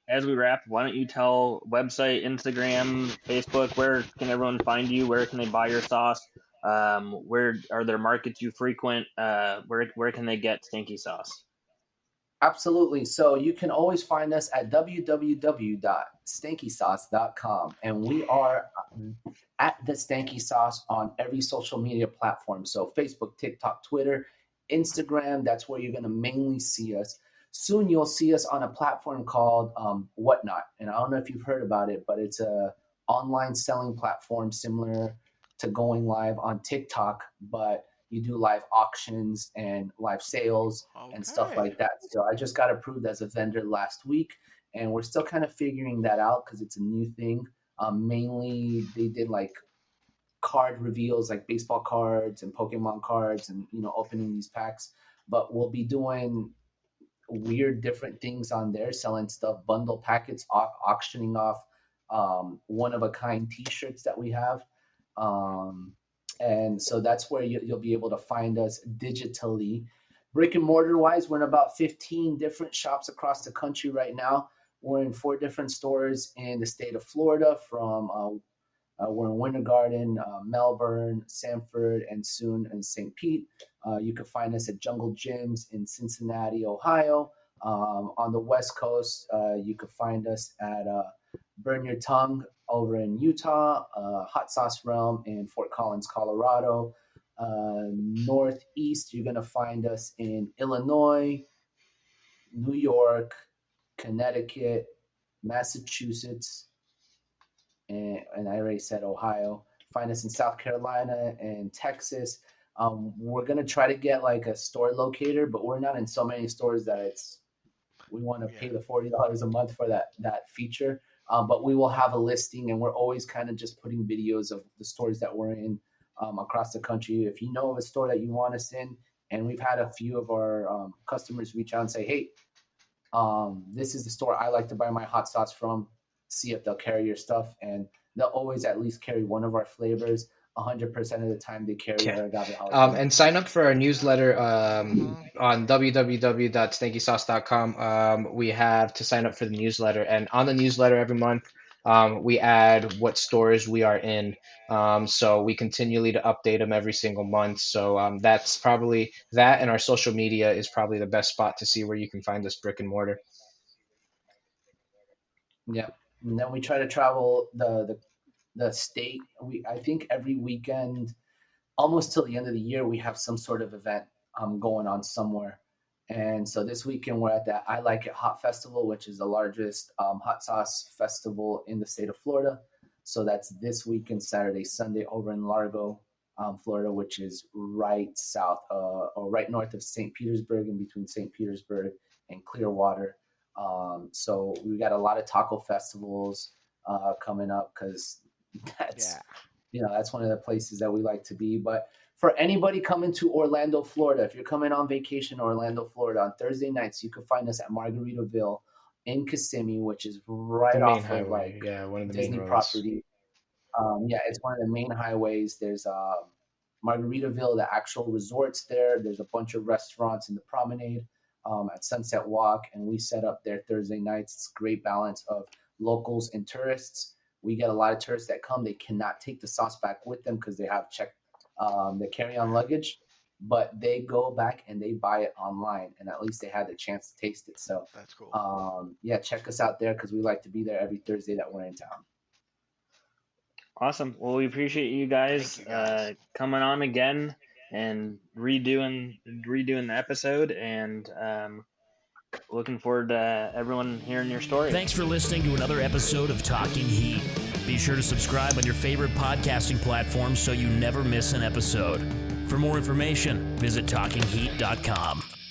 as we wrap, why don't you tell website, Instagram, Facebook, where can everyone find you? Where can they buy your sauce? Where are there markets you frequent? Where can they get stinky sauce? absolutely. So you can always find us at www.stankysauce.com, and we are at the Stanky Sauce on every social media platform. So Facebook, TikTok, Twitter, Instagram. That's where you're going to mainly see us. Soon you'll see us on a platform called Whatnot, and I don't know if you've heard about it, but it's a online selling platform similar to going live on TikTok, but you do live auctions and live sales and stuff Okay. like that. So I just got approved as a vendor last week, and we're still kind of figuring that out because it's a new thing. Mainly, they did like card reveals, like baseball cards and Pokemon cards, and opening these packs. But we'll be doing weird, different things on there, selling stuff, bundle packets, auctioning off one of a kind T-shirts that we have. Um, and so that's where you'll be able to find us digitally. Brick and mortar wise, we're in about 15 different shops across the country right now. We're in 4 different stores in the state of Florida. We're in Winter Garden, Melbourne, Sanford, and soon in St. Pete. You can find us at Jungle Gyms in Cincinnati, Ohio. On the West Coast, you can find us at Burn Your Tongue over in Utah, Hot Sauce Realm in Fort Collins, Colorado. Northeast, you're going to find us in Illinois, New York, Connecticut, Massachusetts, and I already said Ohio. Find us in South Carolina and Texas. We're going to try to get like a store locator, but we're not in so many stores that we want to pay the $40 a month for that feature. But we will have a listing, and we're always kind of just putting videos of the stores that we're in across the country. If you know of a store that you want us in, and we've had a few of our customers reach out and say, hey, this is the store I like to buy my hot sauce from, see if they'll carry your stuff. And they'll always at least carry one of our flavors. 100% of the time they carry our agave jalapeno. And sign up for our newsletter on www.stankysauce.com. We have to sign up for the newsletter, and on the newsletter every month we add what stores we are in. So we continually to update them every single month. So that's probably that, and our social media is probably the best spot to see where you can find us brick and mortar. Yeah, and then we try to travel the state. I think every weekend, almost till the end of the year, we have some sort of event going on somewhere. And so this weekend we're at the I Like It Hot Festival, which is the largest hot sauce festival in the state of Florida. So that's this weekend, Saturday, Sunday, over in Largo, Florida, which is right south or right north of St. Petersburg, in between St. Petersburg and Clearwater. So we got a lot of taco festivals coming up, because that's that's one of the places that we like to be. But for anybody coming to Orlando, Florida, if you're coming on vacation to Orlando, Florida on Thursday nights, you can find us at Margaritaville in Kissimmee, which is right off of like one of the Disney main property. It's one of the main highways. There's Margaritaville, the actual resort's there. There's a bunch of restaurants in the promenade at Sunset Walk, and we set up there Thursday nights. It's a great balance of locals and tourists. We get a lot of tourists that come. They cannot take the sauce back with them because they have checked the carry-on luggage, but they go back and they buy it online, and at least they had the chance to taste it. So that's cool. Check us out there, because we like to be there every Thursday that we're in town. Awesome. Well, we appreciate you guys, coming on again and redoing the episode, and looking forward to everyone hearing your story. Thanks for listening to another episode of Talking Heat. Be sure to subscribe on your favorite podcasting platform so you never miss an episode. For more information, visit talkingheat.com.